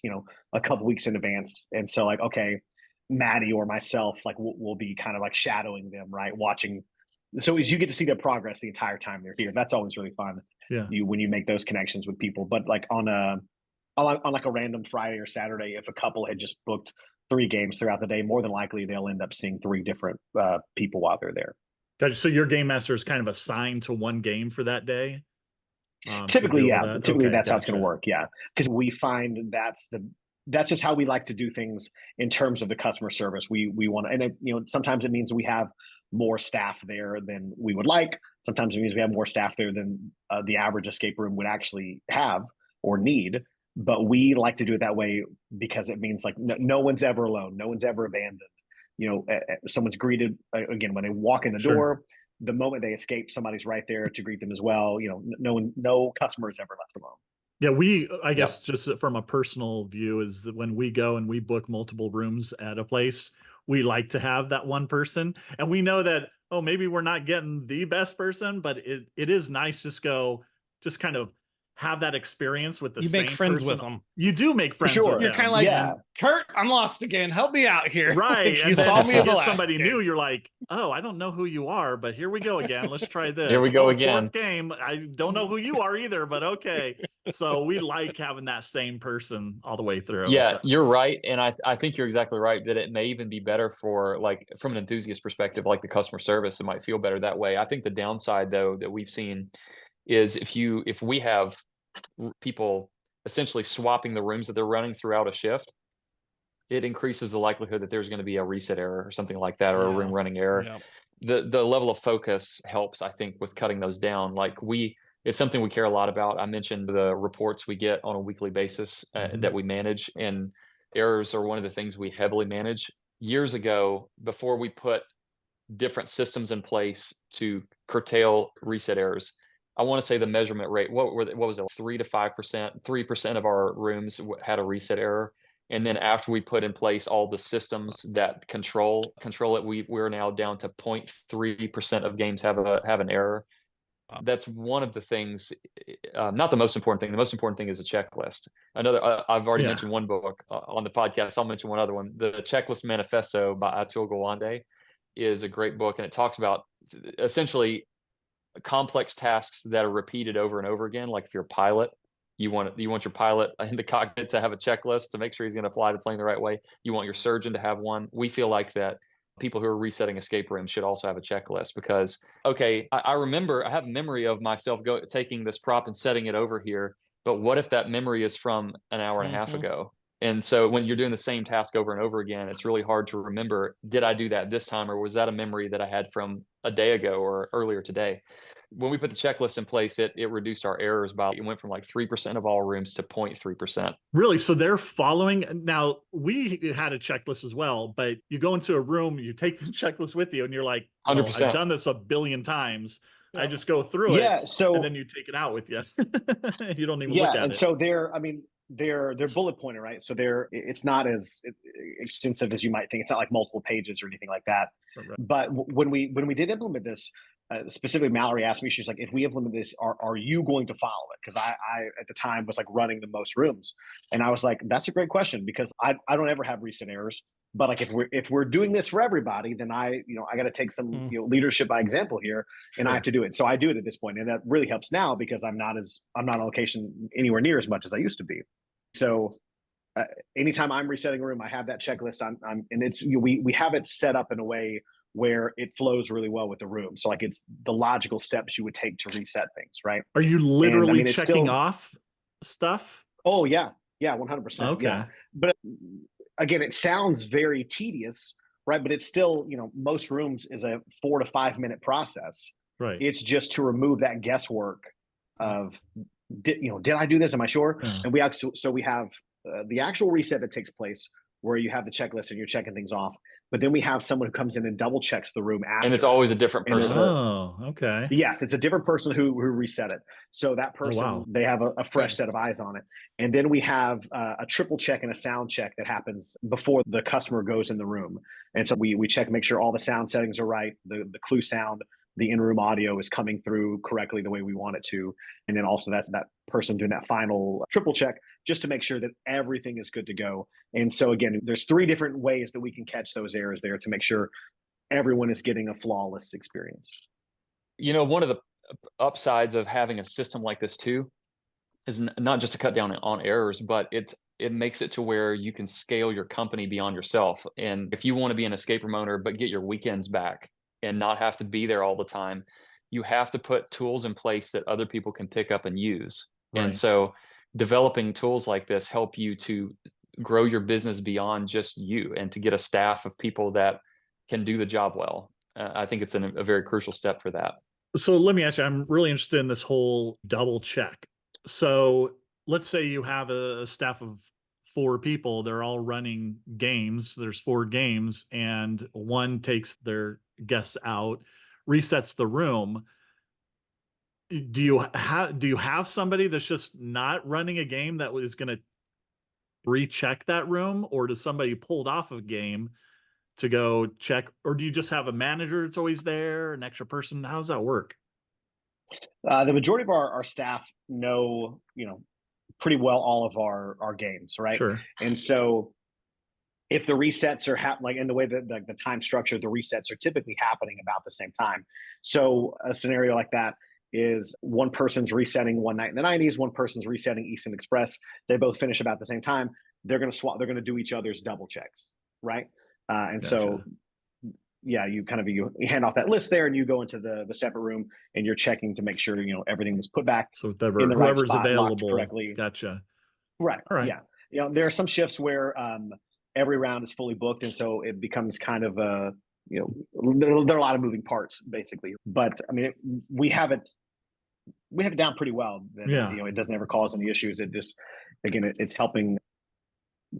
a couple weeks in advance, and so okay, Maddie or myself we'll be kind of like shadowing them, right, watching so as you get to see their progress the entire time they're here, that's always really fun. Yeah. When you make those connections with people. But like on like a random Friday or Saturday, if a couple had just booked 3 games throughout the day, more than likely they'll end up seeing 3 different people while they're there. Gotcha. So your game master is kind of assigned to one game for that day? Typically, yeah. That? Typically, Okay, that's how it's gotcha. going to work. Yeah, because we find that's just how we like to do things in terms of the customer service. We want to, and sometimes it means we have more staff there than we would like. Sometimes it means we have more staff there than the average escape room would actually have or need. But we like to do it that way because it means like no one's ever alone, no one's ever abandoned. Someone's greeted again when they walk in the Sure. door. The moment they escape, somebody's right there to greet them as well. No customer is ever left alone. Yeah, I guess just from a personal view is that when we go and we book multiple rooms at a place, we like to have that one person. And we know that, maybe we're not getting the best person, but it is nice just kind of have that experience with the same You make friends person. with them. You do make friends sure. with You're them. kind of like, Yeah. Kurt, I'm lost again. Help me out here. Right. Like, And you then saw if me you in the get last somebody game. new, you're like, I don't know who you are, but here we go again. Let's try this. Here we go again. 4th game. I don't know who you are either, but okay. So we like having that same person all the way through. Yeah, So. you're right. And I think you're exactly right that it may even be better for, like, from an enthusiast perspective, like the customer service, it might feel better that way. I think the downside, though, that we've seen is if we have people essentially swapping the rooms that they're running throughout a shift, it increases the likelihood that there's going to be a reset error or something like that, or a room running error. Yeah. The level of focus helps, I think, with cutting those down. Like it's something we care a lot about. I mentioned the reports we get on a weekly basis that we manage, and errors are one of the ththings we heavily manage. Years ago, before we put different systems in place to curtail reset errors, I want to say the measurement rate, what was it, 3 to 5%, 3% of our rooms had a reset error. And then after we put in place all the systems that control it, we're now down to 0.3% of games have an error. That's one of the things, not the most important thing. The most important thing is a checklist. I've already mentioned one book on the podcast. I'll mention one other one. The Checklist Manifesto by Atul Gawande is a great book, and it talks about essentially complex tasks that are repeated over and over again. Like if you're a pilot, you want your pilot in the cockpit to have a checklist to make sure he's going to fly the plane the right way. You want your surgeon to have one. We feel like that people who are resetting escape rooms should also have a checklist, because, okay, I remember, I have memory of myself taking this prop and setting it over here, but what if that memory is from an hour and a half ago? And so when you're doing the same task over and over again, it's really hard to remember, did I do that this time, or was that a memory that I had from a day ago or earlier today? When we put the checklist in place, it reduced our errors it went from like 3% of all rooms to 0.3%. Really? So they're following. Now, we had a checklist as well, but you go into a room, you take the checklist with you, and you're like, 100%. I've done this a billion times. I just go through it, so and then you take it out with you. You don't even look at it. and so they're bullet pointed, right? So it's not as extensive as you might think. It's not like multiple pages or anything like that. Right. But when we did implement this, specifically Mallory asked me, she's like, if we implement this, are you going to follow it? Because I at the time was like running the most rooms, and I was like, that's a great question, because I don't ever have recent errors. But like if we're doing this for everybody, then I got to take some leadership by example here, and I have to do it. So I do it at this point, and that really helps now because I'm not on location anywhere near as much as I used to be. So anytime I'm resetting a room, I have that checklist. And it's we have it set up in a way where it flows really well with the room. So like it's the logical steps you would take to reset things, right? Are you literally checking off stuff? Oh yeah, 100%. Okay. Yeah. But again, it sounds very tedious, right? But it's still, most rooms is a 4 to 5 minute process. Right. It's just to remove that guesswork of, did I do this? Am I sure? Yeah. And we have the actual reset that takes place where you have the checklist and you're checking things off. But then we have someone who comes in and double checks the room after. And it's always a different person. Oh, okay. Yes, it's a different person who reset it. So that person, they have a fresh set of eyes on it. And then we have a triple check and a sound check that happens before the customer goes in the room. And so we check, make sure all the sound settings are right, the clue sound, the in-room audio is coming through correctly the way we want it to. And then also that's that person doing that final triple check just to make sure that everything is good to go. And so again, there's 3 different ways that we can catch those errors there to make sure everyone is getting a flawless experience. one of the upsides of having a system like this too is not just to cut down on errors, but it makes it to where you can scale your company beyond yourself. And if you want to be an escape room owner but get your weekends back and not have to be there all the time, you have to put tools in place that other people can pick up and use. Right. And so developing tools like this help you to grow your business beyond just you and to get a staff of people that can do the job well. I think it's a very crucial step for that. So let me ask you, I'm really interested in this whole double check. So let's say you have a staff of 4 people, they're all running games. There's 4 games, and one takes their guests out, resets the room. Do you have somebody that's just not running a game that is going to recheck that room, or does somebody pulled off a game to go check, or do you just have a manager that's always there, an extra person? How does that work? The majority of our staff know, pretty well all of our games, right? Sure. And so if the resets are like in the way that the time structure, the resets are typically happening about the same time. So a scenario like that is one person's resetting One Night in the 90s, one person's resetting Eastern Express. They both finish about the same time. They're going to swap. They're going to do each other's double checks, right? And Gotcha. so, yeah, you hand off that list there, and you go into the separate room, and you're checking to make sure everything was put back So in the right whoever's spot, locked available. correctly. Gotcha. Right. All right. Yeah. There are some shifts where every round is fully booked, and so it becomes kind of there are a lot of moving parts basically. But I mean, we have it down pretty well. That, Yeah. It doesn't ever cause any issues. It just, again, it's helping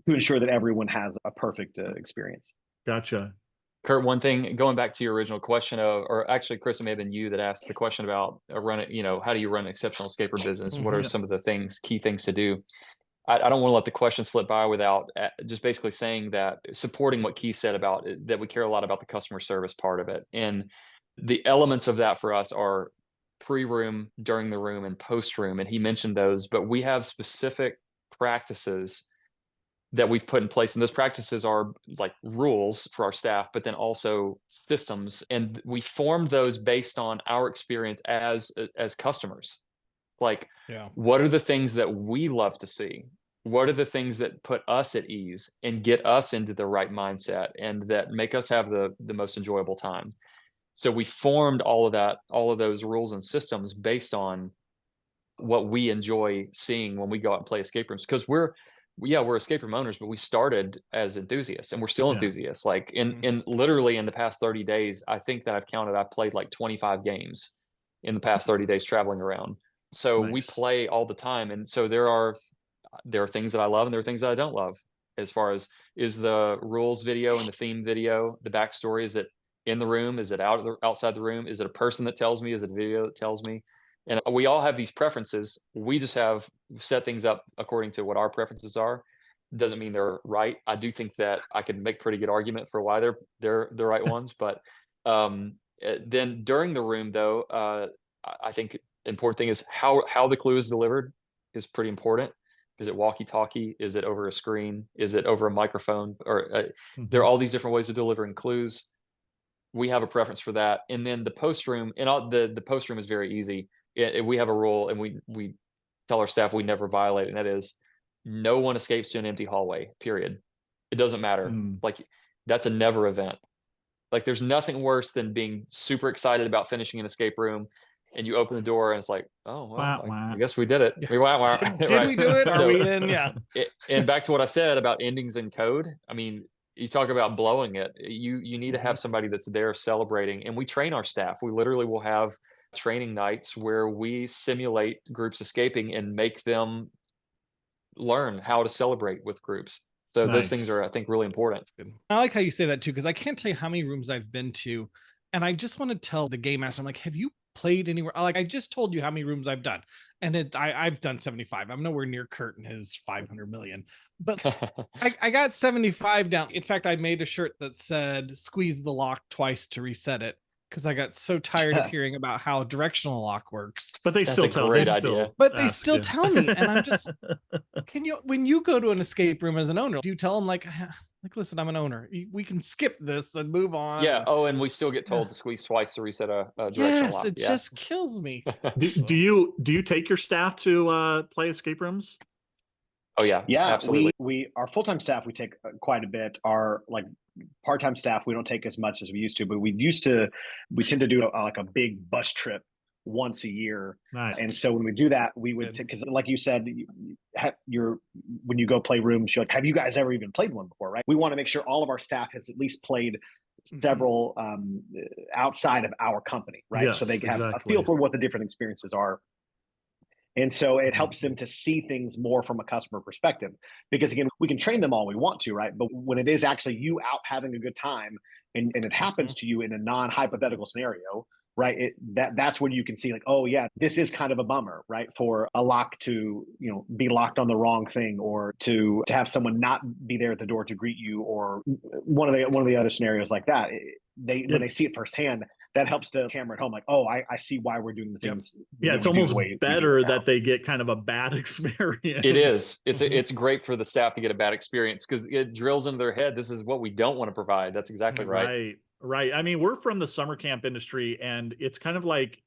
to ensure that everyone has a perfect experience. Gotcha. Curt, one thing, going back to your original question or actually, Chris, it may have been you that asked the question about how do you run an exceptional escape room business? What are Yeah. some of the key things to do? I don't want to let the question slip by without just basically saying that, supporting what Keith said about it, that we care a lot about the customer service part of it. And the elements of that for us are pre-room, during the room, and post-room. And he mentioned those, but we have specific practices that we've put in place. And those practices are like rules for our staff, but then also systems. And we formed those based on our experience as customers. Like, what are the things that we love to see? What are the things that put us at ease and get us into the right mindset and that make us have the most enjoyable time? So we formed all of those rules and systems based on what we enjoy seeing when we go out and play escape rooms. Because we're escape room owners, but we started as enthusiasts and we're still enthusiasts. Like in literally in the past 30 days, I think that I've played like 25 games in the past 30 days traveling around. So we play all the time. And so there are things that I love and there are things that I don't love, as far as, is the rules video and the theme video, the backstory, is it in the room? Is it outside the room? Is it a person that tells me? Is it a video that tells me? And we all have these preferences. We just have set things up according to what our preferences are. Doesn't mean they're right. I do think that I could make pretty good argument for why they're the right ones. But then during the room, though, I think important thing is how the clue is delivered is pretty important. Is it walkie-talkie? Is it over a screen? Is it over a microphone? Or there are all these different ways of delivering clues. We have a preference for that. And then the post room, and the post room is very easy. We have a rule, and we tell our staff we never violate, and that is no one escapes to an empty hallway, period. It doesn't matter. Like, that's a never event. Like, there's nothing worse than being super excited about finishing an escape room, and you open the door and it's like, oh, well, I guess we did it. Yeah. Did we do it? Are we in? Yeah. And back to what I said about endings in code. I mean, you talk about blowing it. You need to have somebody that's there celebrating. And we train our staff. We literally will have training nights where we simulate groups escaping and make them learn how to celebrate with groups. So those things are, I think, really important. I like how you say that too, because I can't tell you how many rooms I've been to, and I just want to tell the game master, I'm like, have you played anywhere? Like, I just told you how many rooms I've done, and I've done 75. I'm nowhere near Curt and his 500 million, but I got 75 down. In fact, I made a shirt that said "Squeeze the lock twice to reset it," because I got so tired of hearing about how directional lock works. But they That's still a tell great they idea. still But they ask still you. tell me, and I'm just, when you go to an escape room as an owner, do you tell them like, listen, I'm an owner. We can skip this and move on. Yeah. Oh, and we still get told to squeeze twice to reset a directional Yes, lock. it just kills me. Do you take your staff to play escape rooms? Oh yeah. Yeah, Absolutely. we our full-time staff we take quite a bit. Our like part-time staff we don't take as much as we used to, but we tend to do like a big bus trip once a year. Nice. And so when we do that, we would because like you said, when you go play rooms, you're like, have you guys ever even played one before, right? We want to make sure all of our staff has at least played several outside of our company, right? Yes, so they can have a exactly. feel for what the different experiences are. And so it helps them to see things more from a customer perspective, because again, we can train them all we want to, right? But when it is actually you out having a good time and it happens to you in a non-hypothetical scenario, right? That's when you can see like, oh yeah, this is kind of a bummer, right? For a lock to, be locked on the wrong thing, or to have someone not be there at the door to greet you, or one of the other scenarios like that. When they see it firsthand, that helps to hammer it home, like, oh, I see why we're doing the things. Yeah, it's almost better that they get kind of a bad experience. It is. It's great for the staff to get a bad experience, because it drills into their head, this is what we don't want to provide. That's exactly right. Right. I mean, we're from the summer camp industry, and it's kind of like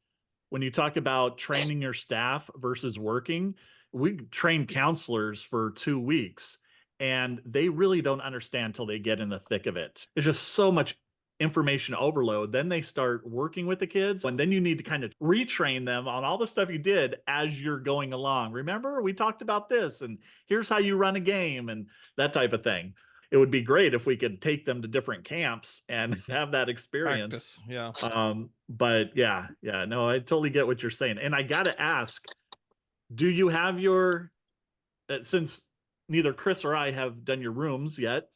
when you talk about training your staff versus working, we train counselors for 2 weeks, and they really don't understand till they get in the thick of it. There's just so much information overload. Then they start working with the kids, and then you need to kind of retrain them on all the stuff you did as you're going along. Remember, we talked about this, and here's how you run a game, and that type of thing. It would be great if we could take them to different camps and have that experience. Practice, yeah. But no, I totally get what you're saying. And I got to ask, do you have since neither Chris or I have done your rooms yet,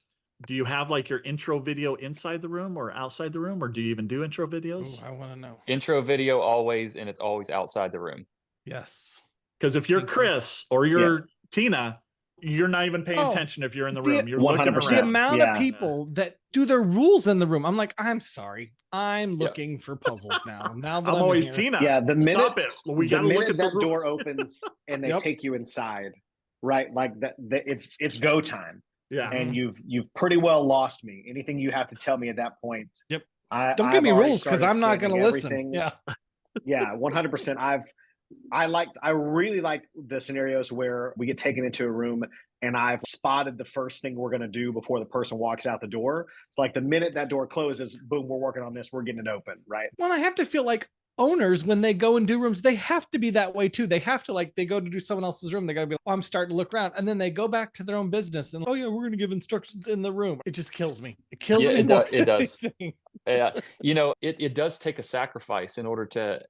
do you have like your intro video inside the room or outside the room, or do you even do intro videos? Ooh, I want to know. Intro video always, and it's always outside the room. Yes. Because if you're Chris or you're Tina, you're not even paying attention if you're in the room. You're 100%. Looking around. The amount of people that do their rules in the room, I'm like, I'm sorry, I'm looking for puzzles now. Now that I'm always Tina. Yeah, the minute stop it. We got to look at that the door opens and they take you inside, right? Like that it's go time. Yeah. And you've pretty well lost me. Anything you have to tell me at that point. Yep. Don't give me rules, because I'm not going to listen. Yeah. Yeah, 100%. I really like the scenarios where we get taken into a room and I've spotted the first thing we're going to do before the person walks out the door. It's like the minute that door closes, boom, we're working on this. We're getting it open, right? Well, I have to feel like owners, when they go and do rooms, they have to be that way too. They have to, like, they go to do someone else's room, they got to be like, oh, I'm starting to look around, and then they go back to their own business and, oh yeah, we're going to give instructions in the room. It just kills me. It kills me. It does. Yeah. It does take a sacrifice in order to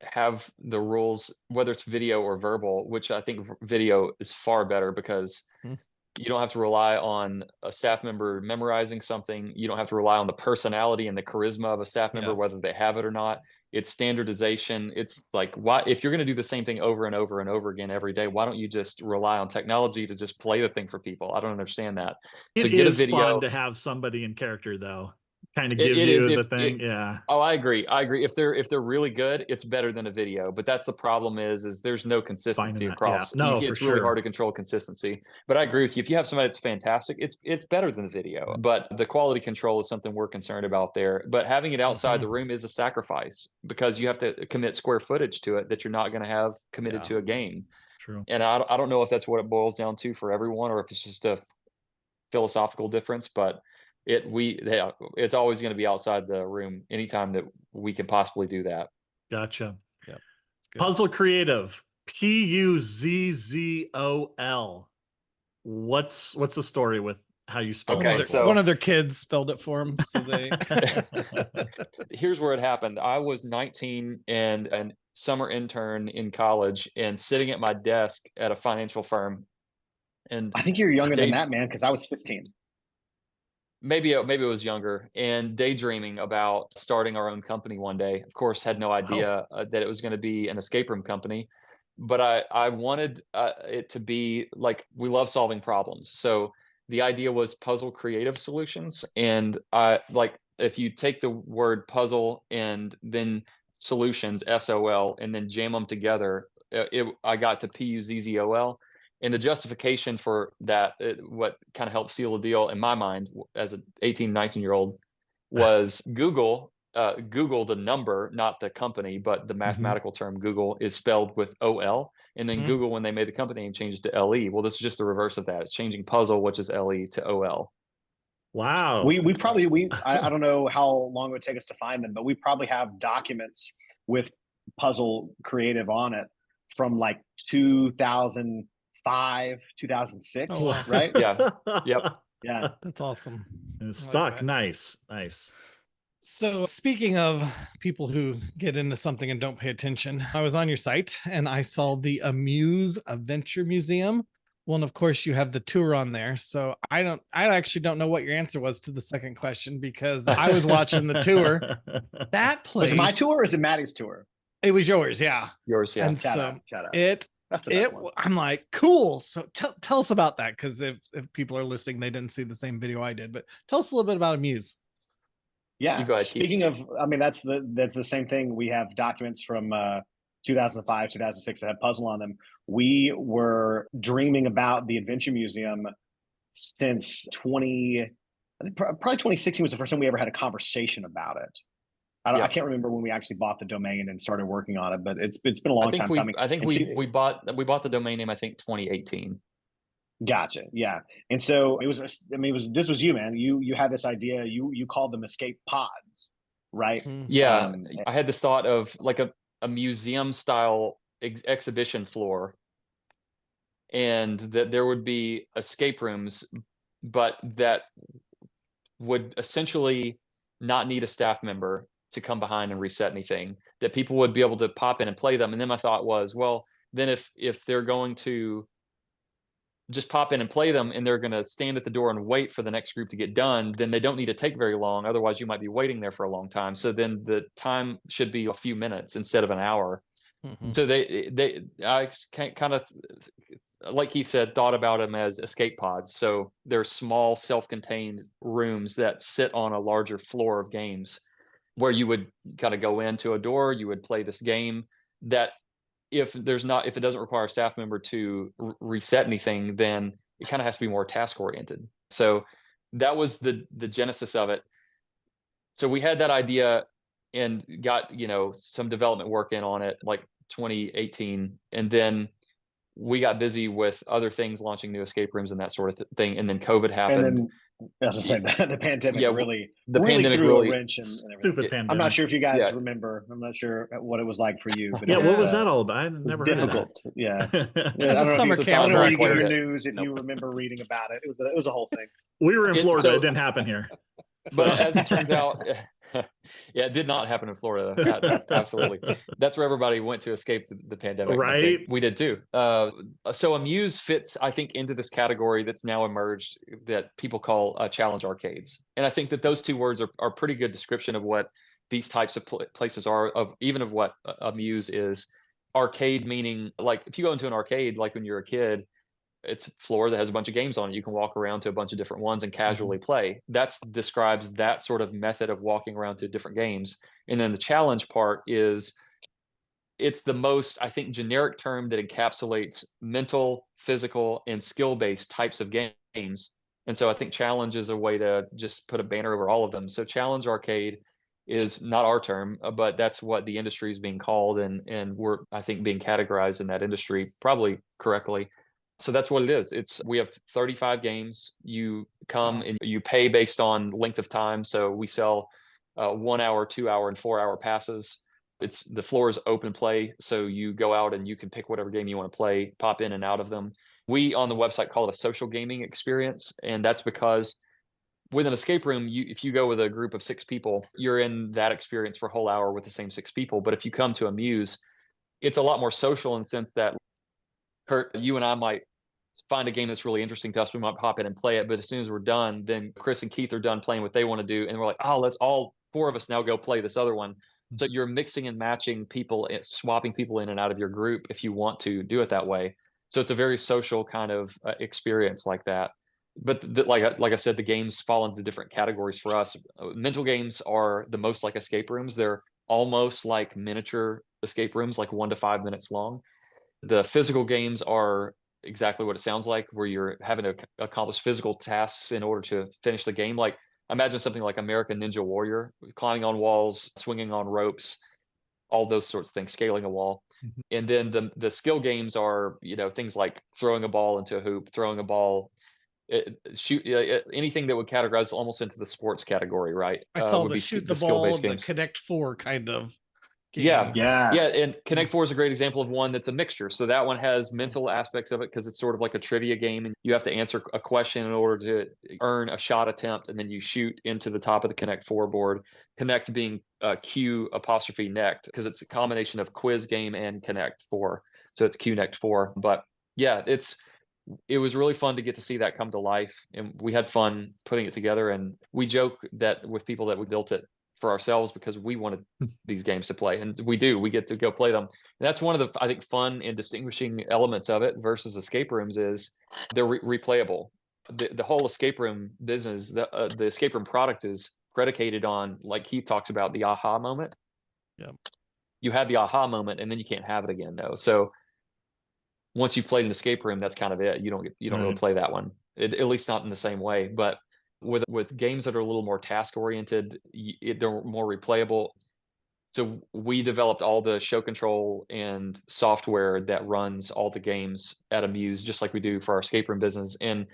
have the rules, whether it's video or verbal, which I think video is far better, because you don't have to rely on a staff member memorizing something. You don't have to rely on the personality and the charisma of a staff member, whether they have it or not. It's standardization. It's like, why, if you're going to do the same thing over and over and over again every day, why don't you just rely on technology to just play the thing for people? I don't understand that. So get a video. Fun to have somebody in character, though. Kind of give you the thing. Yeah. Oh, I agree. If they're really good, it's better than a video. But that's the problem is there's no consistency across. Yeah. No, it's really hard to control consistency. But I agree with you. If you have somebody that's fantastic, it's better than the video. But the quality control is something we're concerned about there. But having it outside the room is a sacrifice, because you have to commit square footage to it that you're not going to have committed to a game. True. And I don't know if that's what it boils down to for everyone, or if it's just a philosophical difference, but it's always going to be outside the room anytime that we can possibly do that. Gotcha. Yeah. Puzzol Creative, Puzzol. What's the story with how you spell Okay, Puzzol? so one of their kids spelled it for them. So they here's where it happened. I was 19 and a summer intern in college, and sitting at my desk at a financial firm. And I think you're younger than that, man, because I was 15. Maybe it was younger, and daydreaming about starting our own company one day. Of course, had no idea that it was going to be an escape room company, but I wanted it to be like, we love solving problems. So the idea was Puzzol Creative Solutions, and if you take the word puzzle and then solutions, SOL, and then jam them together, I got to PUZZOL. And the justification for that, what kind of helped seal the deal in my mind as an 18, 19-year-old was Google. Google, the number, not the company, but the mathematical term Google is spelled with OL. And then Google, when they made the company name, changed to LE. Well, this is just the reverse of that. It's changing puzzle, which is LE, to OL. Wow. We probably I don't know how long it would take us to find them, but we probably have documents with Puzzol Creative on it from like 2005, 2006, Oh, wow. right? Yeah. Yep. Yeah. That's awesome. It's I like stuck. that. Nice. So, speaking of people who get into something and don't pay attention, I was on your site and I saw the Amuse Adventure Museum. Well, and of course, you have the tour on there. So I actually don't know what your answer was to the second question because I was watching the tour. That place. Was it my tour or is it Maddie's tour? It was yours, yeah. Yours, yeah. And Shout so out. it That's the best one. I'm like, cool. So tell us about that, because if people are listening, they didn't see the same video I did. But tell us a little bit about Amuse. Yeah. You go ahead, Keith. Speaking of, I mean, that's the same thing. We have documents from 2005, 2006 that have Puzzle on them. We were dreaming about the Adventure Museum since probably 2016 was the first time we ever had a conversation about it. I can't remember when we actually bought the domain and started working on it, but it's been a long time coming. I think we bought the domain name, I think 2018. Gotcha. Yeah. And so this was you, man. You had this idea. You called them escape pods, right? Yeah. I had this thought of like a museum style exhibition floor, and that there would be escape rooms, but that would essentially not need a staff member to come behind and reset anything, that people would be able to pop in and play them. And then my thought was, well, then if they're going to just pop in and play them and they're going to stand at the door and wait for the next group to get done, then they don't need to take very long. Otherwise you might be waiting there for a long time. So then the time should be a few minutes instead of an hour. So I kind of, like Keith said, thought about them as escape pods. So they're small self-contained rooms that sit on a larger floor of games, where you would kind of go into a door, you would play this game that if it doesn't require a staff member to reset anything, then it kind of has to be more task oriented. So that was the genesis of it. So we had that idea and got, some development work in on it like 2018. And then we got busy with other things, launching new escape rooms and that sort of thing. And then COVID happened. And then, as I said, the pandemic really pandemic threw a wrench in Stupid pandemic. I'm not sure if you guys remember. I'm not sure what it was like for you. But what was that all about? I never heard difficult. of that. Yeah. As a summer camp, I don't know where you get Quite a your bit. news if you remember reading about it. It was a whole thing. We were in Florida. It didn't happen here. But as it turns out, yeah, it did not happen in Florida. Absolutely. That's where everybody went to escape the pandemic. Right. We did too. So Amuse fits, I think, into this category that's now emerged that people call challenge arcades. And I think that those two words are a pretty good description of what these types of places are, of what Amuse is. Arcade meaning, like, if you go into an arcade, like when you're a kid, it's a floor that has a bunch of games on it. You can walk around to a bunch of different ones and casually play. That describes that sort of method of walking around to different games. And then the challenge part is, it's the most, I think, generic term that encapsulates mental, physical, and skill-based types of games. And so I think challenge is a way to just put a banner over all of them. So challenge arcade is not our term, but that's what the industry is being called. And we're, I think, being categorized in that industry probably correctly. So that's what it is. We have 35 games. You come and you pay based on length of time. So we sell 1 hour, 2 hour, and 4 hour passes. The floor is open play. So you go out and you can pick whatever game you want to play, pop in and out of them. We on the website call it a social gaming experience. And that's because with an escape room, if you go with a group of 6 people, you're in that experience for a whole hour with the same 6 people. But if you come to Amuse, it's a lot more social in the sense that, Curt, you and I might find a game that's really interesting to us. We might pop in and play it. But as soon as we're done, then Chris and Keith are done playing what they want to do. And we're like, oh, let's all 4 of us now go play this other one. So you're mixing and matching people, swapping people in and out of your group if you want to do it that way. So it's a very social kind of experience like that. but like I said, the games fall into different categories for us. Mental games are the most like escape rooms. They're almost like miniature escape rooms, like 1 to 5 minutes long. The physical games are exactly what it sounds like, where you're having to accomplish physical tasks in order to finish the game. Like imagine something like American Ninja Warrior, climbing on walls, swinging on ropes, all those sorts of things, scaling a wall. Mhm. And then the skill games are, things like throwing a ball into a hoop, throwing a ball, anything that would categorize almost into the sports category, right? I saw Would the be shoot the the ball skill-based and the games. Connect Four kind of Yeah, game. Yeah. yeah, and Connect Four is a great example of one that's a mixture. So that one has mental aspects of it because it's sort of like a trivia game, and you have to answer a question in order to earn a shot attempt, and then you shoot into the top of the Connect Four board. Connect being Q apostrophe Nect because it's a combination of quiz game and Connect Four, so it's Connect Four. But yeah, it was really fun to get to see that come to life, and we had fun putting it together. And we joke that with people that we built it for ourselves because we wanted these games to play, and we get to go play them. And that's one of the, I think, fun and distinguishing elements of it versus escape rooms is they're replayable. The whole escape room business, the escape room product is predicated on, like Keith talks about, the aha moment. Yeah. You have the aha moment and then you can't have it again though. So once you've played an escape room, that's kind of it. You don't really Right. play that one, at least not in the same way. But with games that are a little more task oriented, they're more replayable. So we developed all the show control and software that runs all the games at Amuse, just like we do for our escape room business. And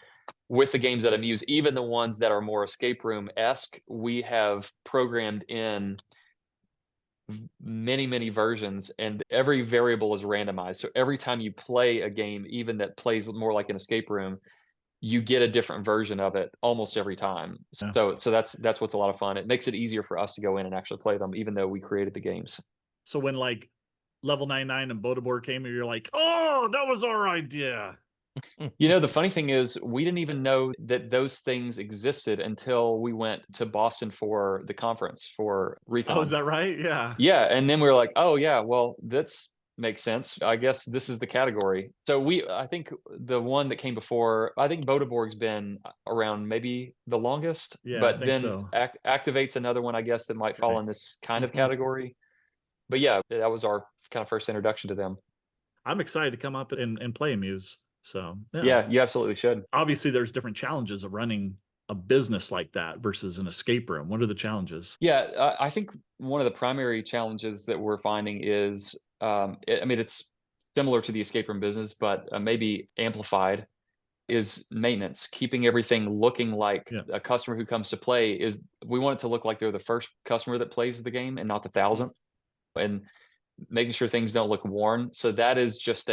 with the games at Amuse, even the ones that are more escape room-esque, we have programmed in many versions, and every variable is randomized. So every time you play a game, even that plays more like an escape room, you get a different version of it almost every time. Yeah. So that's what's a lot of fun. It makes it easier for us to go in and actually play them, even though we created the games. So when like Level 99 and Bodobor came, you're like, oh, that was our idea. The funny thing is, we didn't even know that those things existed until we went to Boston for the conference for Recon. Oh, is that right? Yeah. Yeah, and then we were like, oh yeah, well, that's makes sense. I guess this is the category. So I think the one that came before, I think Bodeborg's been around maybe the longest, Yeah, I but think then so. Activate's another one, I guess, that might fall Right. in this kind of Mhm. category. But yeah, that was our kind of first introduction to them. I'm excited to come up and play Amuse. So Yeah, you absolutely should. Obviously, there's different challenges of running a business like that versus an escape room. What are the challenges? Yeah, I think one of the primary challenges that we're finding is, I mean, it's similar to the escape room business, but maybe amplified, is maintenance. Keeping everything looking like Yeah. a customer who comes to play is, we want it to look like they're the first customer that plays the game and not the 1,000th, and making sure things don't look worn. So that is just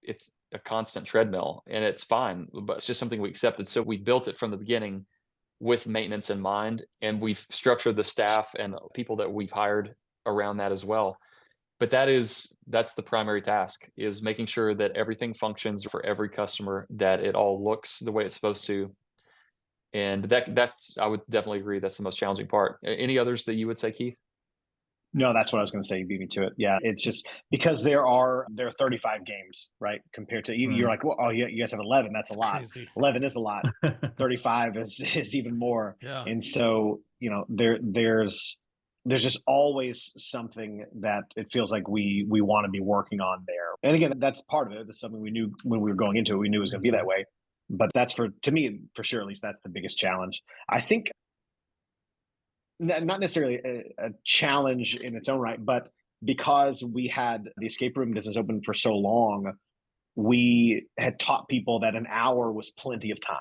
it's a constant treadmill, and it's fine, but it's just something we accepted. So we built it from the beginning with maintenance in mind, and we've structured the staff and people that we've hired around that as well. But that's the primary task, is making sure that everything functions for every customer, that it all looks the way it's supposed to. And that's, I would definitely agree, that's the most challenging part. Any others that you would say, Keith? No, that's what I was going to say. You beat me to it. Yeah, it's just because there are 35 games, right? Compared to you're like, well, oh, yeah, you guys have 11. That's a lot. Crazy. 11 is a lot. 35 is even more. Yeah. And so there's just always something that it feels like we want to be working on there. And again, that's part of it. That's something we knew when we were going into it. We knew it was going to be that way. But that's to me, for sure, at least that's the biggest challenge. I think not necessarily a challenge in its own right, but because we had the escape room business open for so long, we had taught people that an hour was plenty of time,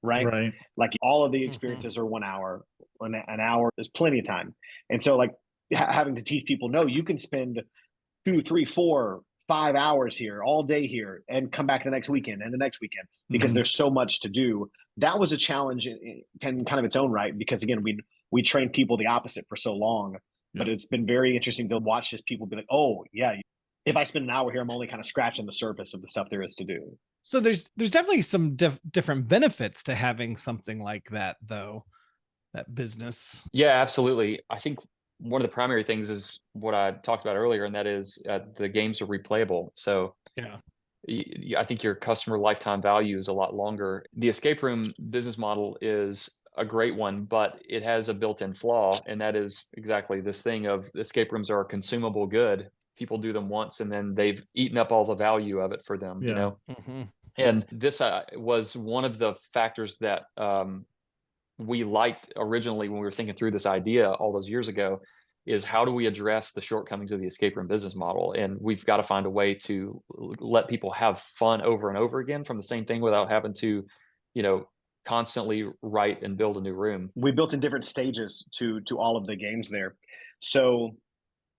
right? Right. Like all of the experiences are 1 hour, an hour is plenty of time. And so like having to teach people, no, you can spend 2, 3, 4, 5 hours here all day here and come back the next weekend and the next weekend, because there's so much to do. That was a challenge in kind of its own right, because again, we trained people the opposite for so long. But it's been very interesting to watch just people be like, oh yeah, if I spend an hour here, I'm only kind of scratching the surface of the stuff there is to do. So there's definitely some different benefits to having something like that, though, that business. Yeah, absolutely. I think one of the primary things is what I talked about earlier, and that is the games are replayable. So Yeah. I think your customer lifetime value is a lot longer. The escape room business model is a great one, but it has a built-in flaw, and that is exactly this thing of escape rooms are a consumable good. People do them once, and then they've eaten up all the value of it for them, you Yeah. know? Mhm. And this was one of the factors that we liked originally when we were thinking through this idea all those years ago, is how do we address the shortcomings of the escape room business model? And we've got to find a way to let people have fun over and over again from the same thing without having to, you know, constantly write and build a new room. We built in different stages to all of the games there. So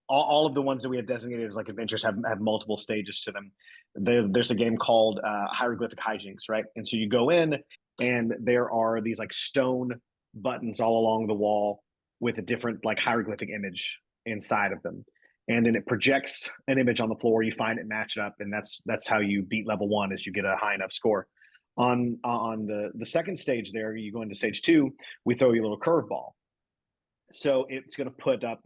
all of the ones that we have designated as like adventures have multiple stages to them. There's a game called Hieroglyphic Hijinks, right? And so you go in, and there are these like stone buttons all along the wall with a different like hieroglyphic image inside of them, and then it projects an image on the floor. You find it, match it up, and that's how you beat level one, is you get a high enough score. On the second stage, there you go into stage two. We throw you a little curveball, so it's going to put up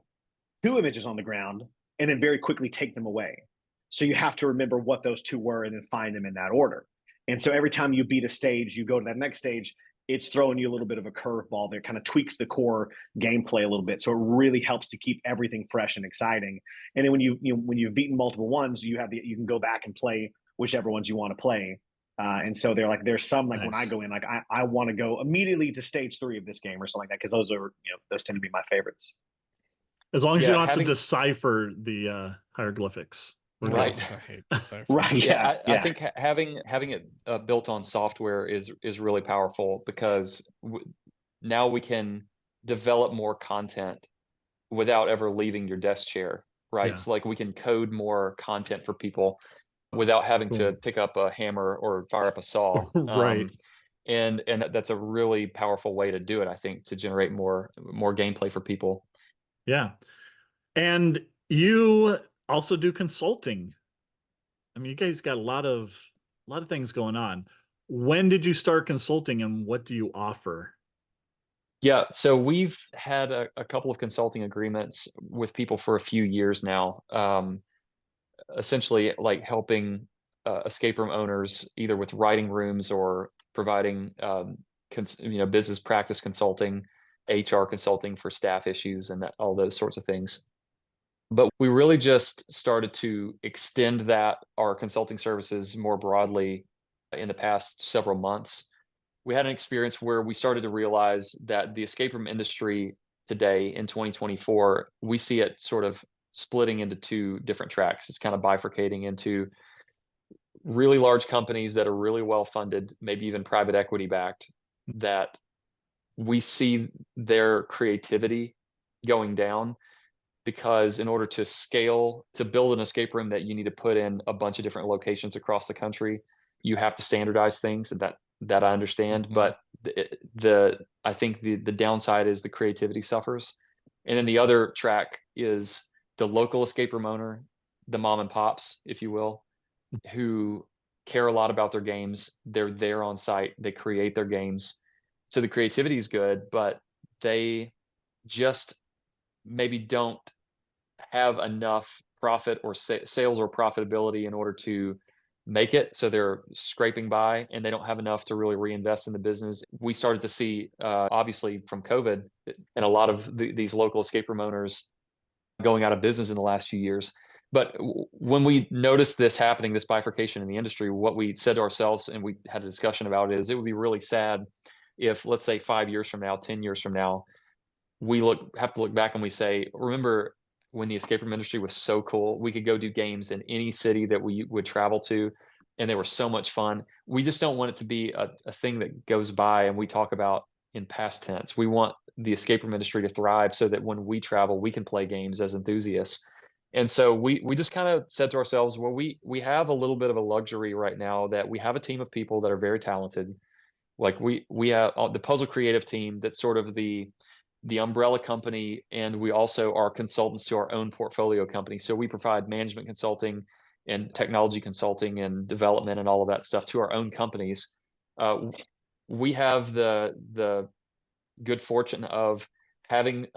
two images on the ground and then very quickly take them away. So you have to remember what those two were and then find them in that order. And so every time you beat a stage, you go to that next stage, it's throwing you a little bit of a curveball that kind of tweaks the core gameplay a little bit. So it really helps to keep everything fresh and exciting. And then when when you've beaten multiple ones, you can go back and play whichever ones you want to play. And so there's some like when I Nice. go in, like I want to go immediately to stage 3 of this game or something like that, because those tend to be my favorites. As long as you Yeah, don't have to having decipher the hieroglyphics. We're good. Right. I hate decipher. Right. Yeah, I Yeah. think having it built on software is really powerful, because now we can develop more content without ever leaving your desk chair, right? Yeah. So like we can code more content for people without having to Cool. pick up a hammer or fire up a saw. Right. And that's a really powerful way to do it, I think, to generate more gameplay for people. Yeah. And you also do consulting. I mean, you guys got a lot of things going on. When did you start consulting, and what do you offer? Yeah, so we've had a couple of consulting agreements with people for a few years now. Essentially, like helping escape room owners either with writing rooms or providing business practice consulting, HR consulting for staff issues, and all those sorts of things. But we really just started to extend our consulting services more broadly in the past several months. We had an experience where we started to realize that the escape room industry today in 2024, we see it sort of splitting into two different tracks. It's kind of bifurcating into really large companies that are really well funded, maybe even private equity backed, that we see their creativity going down, because in order to scale, to build an escape room that you need to put in a bunch of different locations across the country, you have to standardize things, and that I understand. Mhm. But I think the downside is the creativity suffers. And then the other track is the local escape room owner, the mom and pops, if you will, who care a lot about their games. They're there on site, they create their games. So the creativity is good, but they just maybe don't have enough profit or sales or profitability in order to make it. So they're scraping by, and they don't have enough to really reinvest in the business. We started to see, obviously from COVID, and a lot of these local escape room owners going out of business in the last few years. But when we noticed this happening, this bifurcation in the industry, what we said to ourselves, and we had a discussion about it, is it would be really sad if, let's say, 5 years from now, 10 years from now, we have to look back and we say, remember when the escape room industry was so cool? We could go do games in any city that we would travel to, and they were so much fun. We just don't want it to be a thing that goes by and we talk about in past tense. We want the escape room industry to thrive so that when we travel, we can play games as enthusiasts. And so we just kind of said to ourselves, well, we have a little bit of a luxury right now, that we have a team of people that are very talented. Like we have the Puzzle creative team, that's sort of the umbrella company, and we also are consultants to our own portfolio company. So we provide management consulting and technology consulting and development and all of that stuff to our own companies. We have the good fortune of having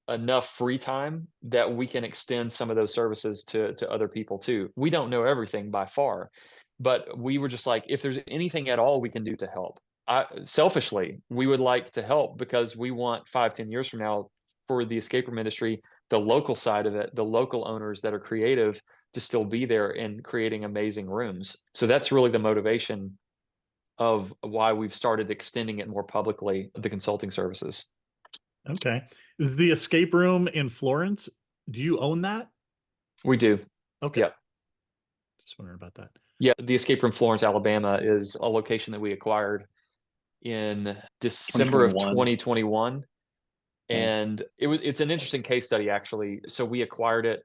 enough free time that we can extend some of those services to other people too. We don't know everything by far, But we were just like, if there's anything at all we can do to help, selfishly, we would like to help because we want 5-10 years from now for the escape room industry, the local side of it, the local owners that are creative to still be there and creating amazing rooms. So that's really the motivation of why we've started extending it more publicly, the consulting services. Okay. Is the escape room in Florence, do you own that? We do. Okay. Yep. Just wondering about that. Yeah, the Escape Room Florence, Alabama is a location that we acquired in December of 2021. And it's an interesting case study, actually. So we acquired it,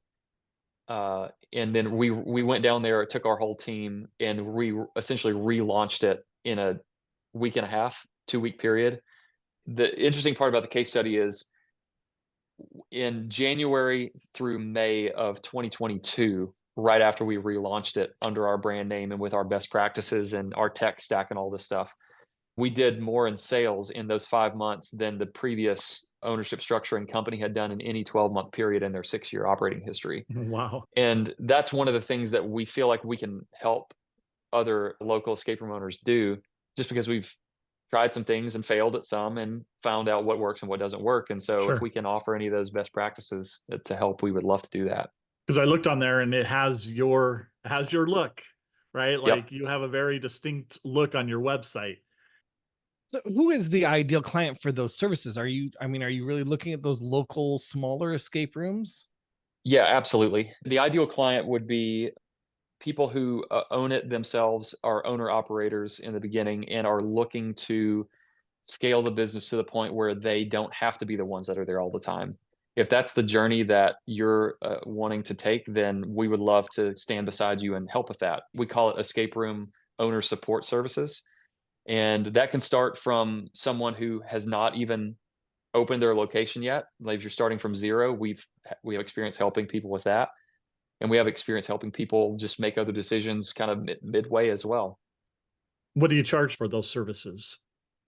and then we went down there, took our whole team, and we essentially relaunched it in a week and a half, 2-week period. The interesting part about the case study is in January through May of 2022, right after we relaunched it under our brand name and with our best practices and our tech stack and all this stuff, we did more in sales in those 5 months than the previous ownership structure and company had done in any 12-month period in their 6-year operating history. Wow. And that's one of the things that we feel like we can help other local escape room owners do, just because we've tried some things and failed at some and found out what works and what doesn't work. And so if we can offer any of those best practices to help, we would love to do that. Because I looked on there and it has your look, right? Like you have a very distinct look on your website. So who is the ideal client for those services? Are you really looking at those local, smaller escape rooms? Yeah, absolutely. The ideal client would be people who own it themselves, are owner operators in the beginning, and are looking to scale the business to the point where they don't have to be the ones that are there all the time. If that's the journey that you're wanting to take, then we would love to stand beside you and help with that. We call it escape room owner support services. And that can start from someone who has not even opened their location yet. Like if you're starting from zero, we have experience helping people with that. And we have experience helping people just make other decisions kind of midway as well. What do you charge for those services?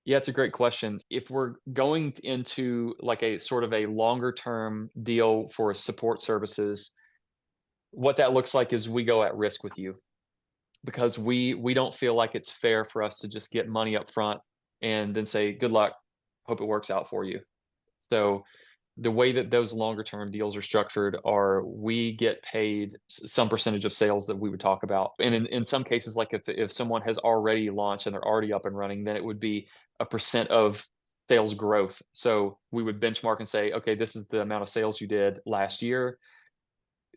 Yeah, it's a great question. If we're going into like a sort of a longer term deal for support services, what that looks like is we go at risk with you, because we don't feel like it's fair for us to just get money up front and then say, good luck, hope it works out for you. So the way that those longer term deals are structured are we get paid some percentage of sales that we would talk about. And in some cases, like if someone has already launched and they're already up and running, then it would be a percent of sales growth. So we would benchmark and say, okay, this is the amount of sales you did last year.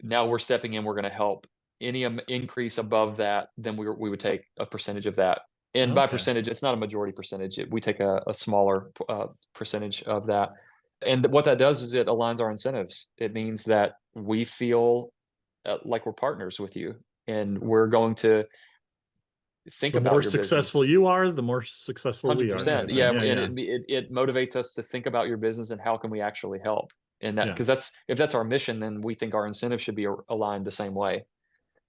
Now we're stepping in, we're going to help. Any increase above that, then we would take a percentage of that. And by percentage, it's not a majority percentage. We take a smaller percentage of that. And what that does is it aligns our incentives. It means that we feel like we're partners with you, and we're going to think about the more your successful business. you are, the more successful we are. 100%. Yeah, and it motivates us to think about your business and how can we actually help. And that, because if that's our mission, then we think our incentives should be aligned the same way.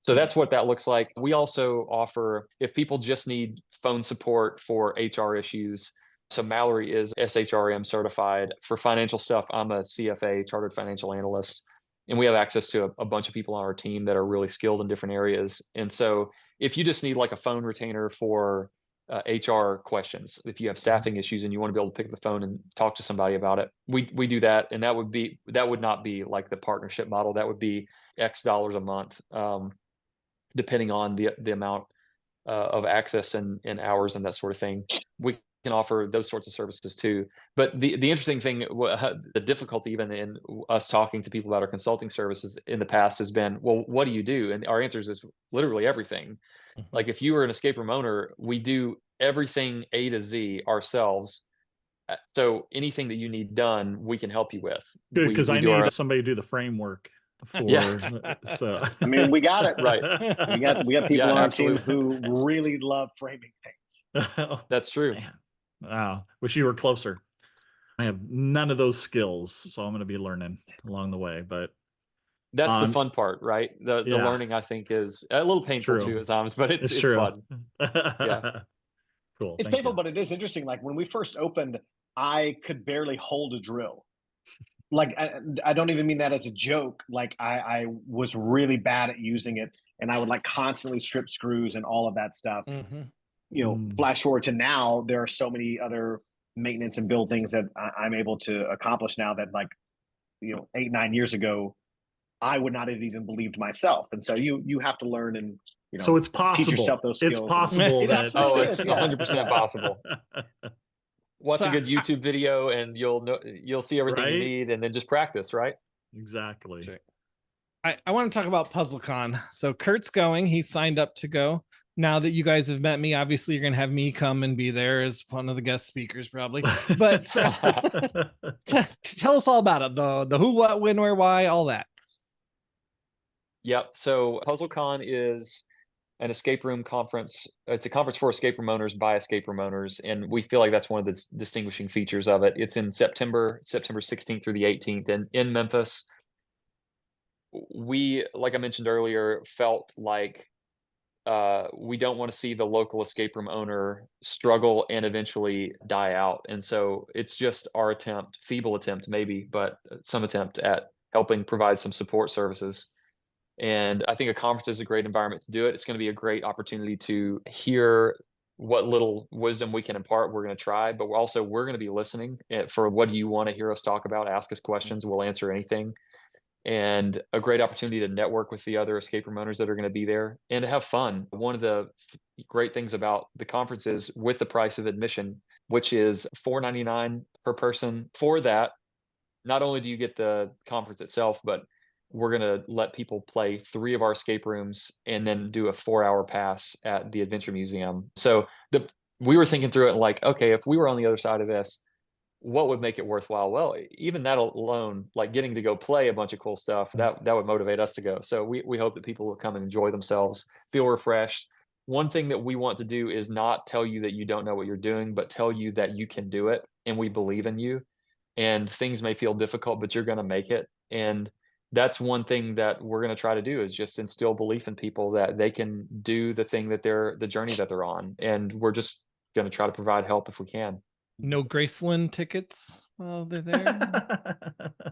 So that's what that looks like. We also offer, if people just need phone support for HR issues. So Mallory is SHRM certified. For financial stuff, I'm a CFA, Chartered Financial Analyst. And we have access to a bunch of people on our team that are really skilled in different areas. And so if you just need like a phone retainer for HR questions, if you have staffing issues and you want to be able to pick up the phone and talk to somebody about it, we do that. And that would not be like the partnership model. That would be X dollars a month, depending on the amount of access and hours and that sort of thing. We can offer those sorts of services too. But the interesting thing, the difficulty even in us talking to people about our consulting services in the past has been, well, what do you do? And our answers is literally everything. Like if you were an escape room owner, we do everything A to Z ourselves. So anything that you need done, we can help you with. Good, because I need somebody to do the framework. So I mean, we got it right. We got people on our team who really love framing things. That's true. Man. Wow, wish you were closer. I have none of those skills, so I'm going to be learning along the way. But that's the fun part, right? The learning, I think, is a little painful too at times, but it's fun. Yeah, cool. It's painful, but it is interesting. Like when we first opened, I could barely hold a drill. like I don't even mean that as a joke. Like I was really bad at using it, and I would like constantly strip screws and all of that stuff. Flash forward to now, there are so many other maintenance and build things that I'm able to accomplish now that, like, 8-9 years ago, I would not have even believed myself. And so you have to learn and So it's teach possible. yourself those skills. It's possible It that. absolutely it's is, yeah. 100% possible. Watch So a good YouTube video and you'll see everything you Right? need, and then just practice, right? Exactly. That's right. I want to talk about PuzzolCon. So Curt's going. He signed up to go. Now that you guys have met me, obviously you're going to have me come and be there as one of the guest speakers, probably. But tell us all about it, the who, what, when, where, why, all that. Yep. So PuzzolCon is an escape room conference. It's a conference for escape room owners by escape room owners, and we feel like that's one of the distinguishing features of it. It's in September 16th through the 18th, and in Memphis. We, like I mentioned earlier, felt like we don't want to see the local escape room owner struggle and eventually die out. And so it's just our attempt, feeble attempt maybe, but some attempt at helping provide some support services. And I think a conference is a great environment to do it. It's going to be a great opportunity to hear what little wisdom we can impart. We're going to try, but we're going to be listening for what do you want to hear us talk about? Ask us questions. We'll answer anything. And a great opportunity to network with the other escape room owners that are going to be there and to have fun. One of the great things about the conference is with the price of admission, which is $4.99 per person. For that, not only do you get the conference itself, but we're going to let people play 3 of our escape rooms and then do a 4-hour pass at the Adventure Museum. So we were thinking through it like, okay, if we were on the other side of this, what would make it worthwhile? Well, even that alone, like getting to go play a bunch of cool stuff, that would motivate us to go. So we hope that people will come and enjoy themselves, feel refreshed. One thing that we want to do is not tell you that you don't know what you're doing, but tell you that you can do it and we believe in you. And things may feel difficult, but you're going to make it. And that's one thing that we're going to try to do is just instill belief in people that they can do the thing that the journey that they're on. And we're just going to try to provide help if we can. No Graceland tickets while they're there.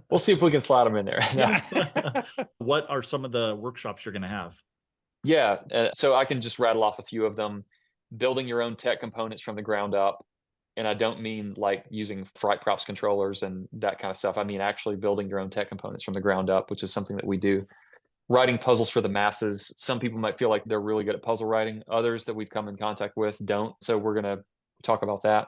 We'll see if we can slide them in there. What are some of the workshops you're going to have? Yeah, so I can just rattle off a few of them. Building your own tech components from the ground up. And I don't mean like using Fright Props controllers and that kind of stuff. I mean actually building your own tech components from the ground up, which is something that we do. Writing puzzles for the masses. Some people might feel like they're really good at puzzle writing. Others that we've come in contact with don't. So we're going to talk about that.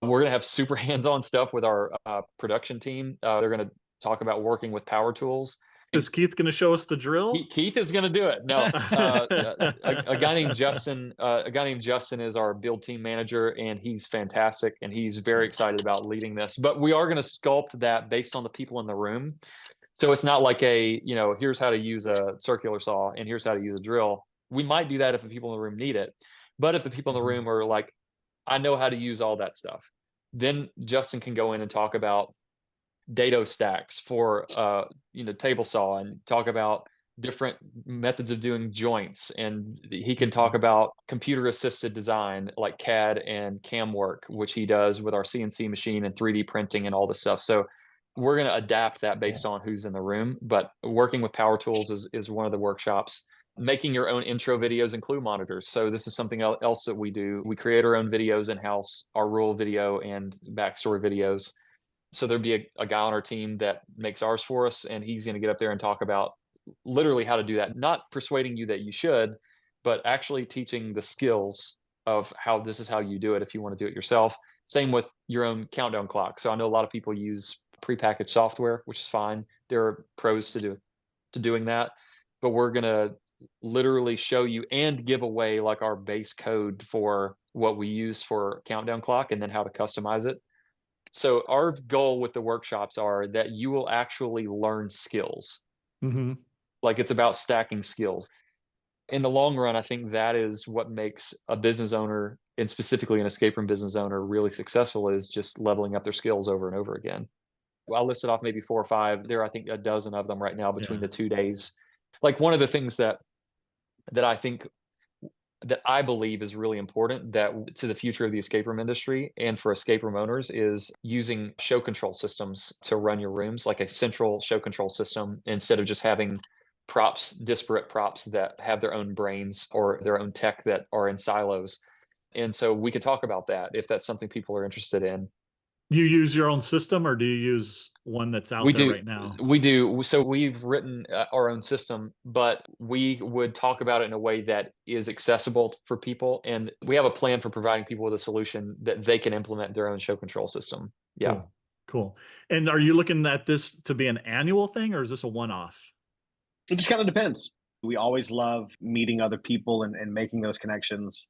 We're going to have super hands-on stuff with our production team. They're going to talk about working with power tools. Is Keith going to show us the drill? Keith is going to do it. No, a guy named Justin. A guy named Justin is our build team manager, and he's fantastic, and he's very excited about leading this. But we are going to sculpt that based on the people in the room. So it's not like here's how to use a circular saw and here's how to use a drill. We might do that if the people in the room need it, but if the people in the room are like, I know how to use all that stuff, then Justin can go in and talk about dado stacks for table saw and talk about different methods of doing joints, and he can talk about computer assisted design like CAD and CAM work, which he does with our CNC machine and 3D printing and all this stuff. So we're going to adapt that based on who's in the room, but working with power tools is one of the workshops. Making your own intro videos and clue monitors. So this is something else that we do. We create our own videos in-house, our rule video and backstory videos. So there'd be a guy on our team that makes ours for us, and he's going to get up there and talk about literally how to do that. Not persuading you that you should, but actually teaching the skills of how this is how you do it if you want to do it yourself. Same with your own countdown clock. So I know a lot of people use prepackaged software, which is fine. There are pros to doing that, but we're going to literally show you and give away like our base code for what we use for countdown clock and then how to customize it. So our goal with the workshops are that you will actually learn skills. Mm-hmm. Like it's about stacking skills. In the long run, I think that is what makes a business owner, and specifically an escape room business owner, really successful, is just leveling up their skills over and over again. I listed off maybe 4 or 5. There are, I think, a dozen of them right now between the 2 days. Like one of the things that I think that I believe is really important that to the future of the escape room industry and for escape room owners is using show control systems to run your rooms, like a central show control system, instead of just having disparate props that have their own brains or their own tech that are in silos. And so we could talk about that if that's something people are interested in. You use your own system, or do you use one that's out We there do. right now? We do. So we've written our own system, but we would talk about it in a way that is accessible for people. And we have a plan for providing people with a solution that they can implement their own show control system. Yeah. Cool. And are you looking at this to be an annual thing, or is this a one-off? It just kind of depends. We always love meeting other people and making those connections.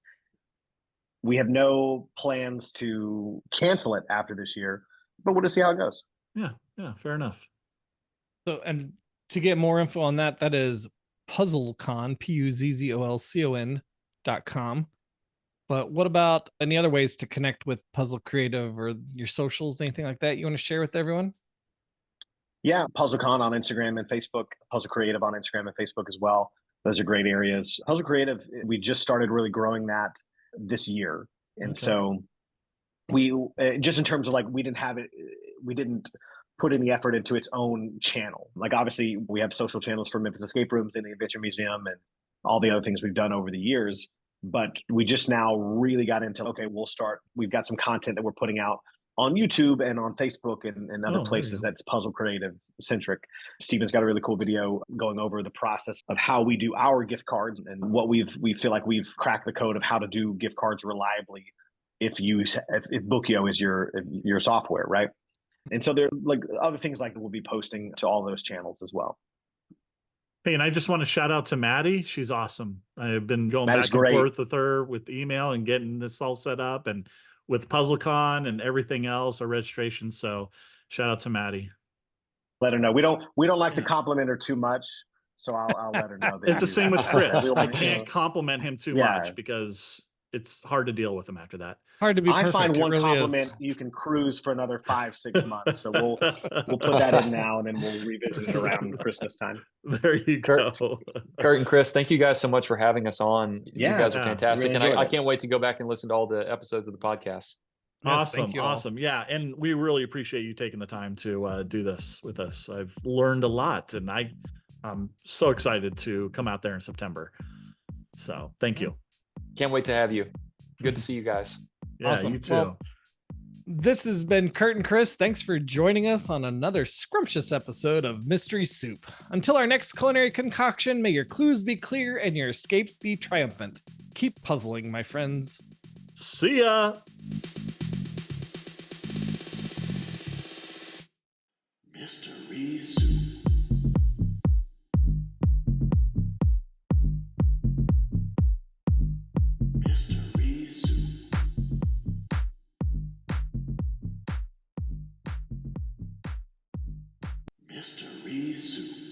We have no plans to cancel it after this year, but we'll just see how it goes. Yeah, fair enough. So, and to get more info on that, that is PuzzolCon, PuzzolCon.com. But what about any other ways to connect with Puzzle Creative or your socials, anything like that you want to share with everyone? Yeah, PuzzolCon on Instagram and Facebook, Puzzle Creative on Instagram and Facebook as well. Those are great areas. Puzzle Creative, we just started really growing that this year. And so we, just in terms of like, we didn't put in the effort into its own channel. Like obviously we have social channels for Memphis Escape Rooms and the Adventure Museum and all the other things we've done over the years. But we just now really got into, okay, we've got some content that we're putting out on YouTube and on Facebook and other places that's Puzzle Creative centric. Steven's got a really cool video going over the process of how we do our gift cards and what we feel like we've cracked the code of how to do gift cards reliably if Bookio is your software, right? And so there are like other things like that we'll be posting to all those channels as well. Hey, and I just want to shout out to Maddie. She's awesome. I've been going Maddie's back and great. forth with her with email and getting this all set up and with PuzzolCon and everything else, our registration. So shout out to Maddie. Let her know. We don't like to compliment her too much, so I'll let her know. It's the same with Chris. I We can't compliment him too much because it's hard to deal with him after that. Hard to be perfect. I find It one really compliment is. you can cruise for another 5-6 months. So we'll put that in now, and then we'll revisit it around Christmas time. There you go. Kurt and Chris, thank you guys so much for having us on. Yeah, you guys are fantastic. really And enjoyed I it. can't wait to go back and listen to all the episodes of the podcast. Yes, thank Awesome. you all. Awesome. Yeah. And we really appreciate you taking the time to do this with us. I've learned a lot and I'm so excited to come out there in September. So thank you. Can't wait to have you. Good to see you guys. Yeah, Awesome. you too. Well, this has been Curt and Chris. Thanks for joining us on another scrumptious episode of Mystery Soup. Until our next culinary concoction, may your clues be clear and your escapes be triumphant. Keep puzzling, my friends. See ya. Mystery Soup. Mystery Soup. Mystery Soup.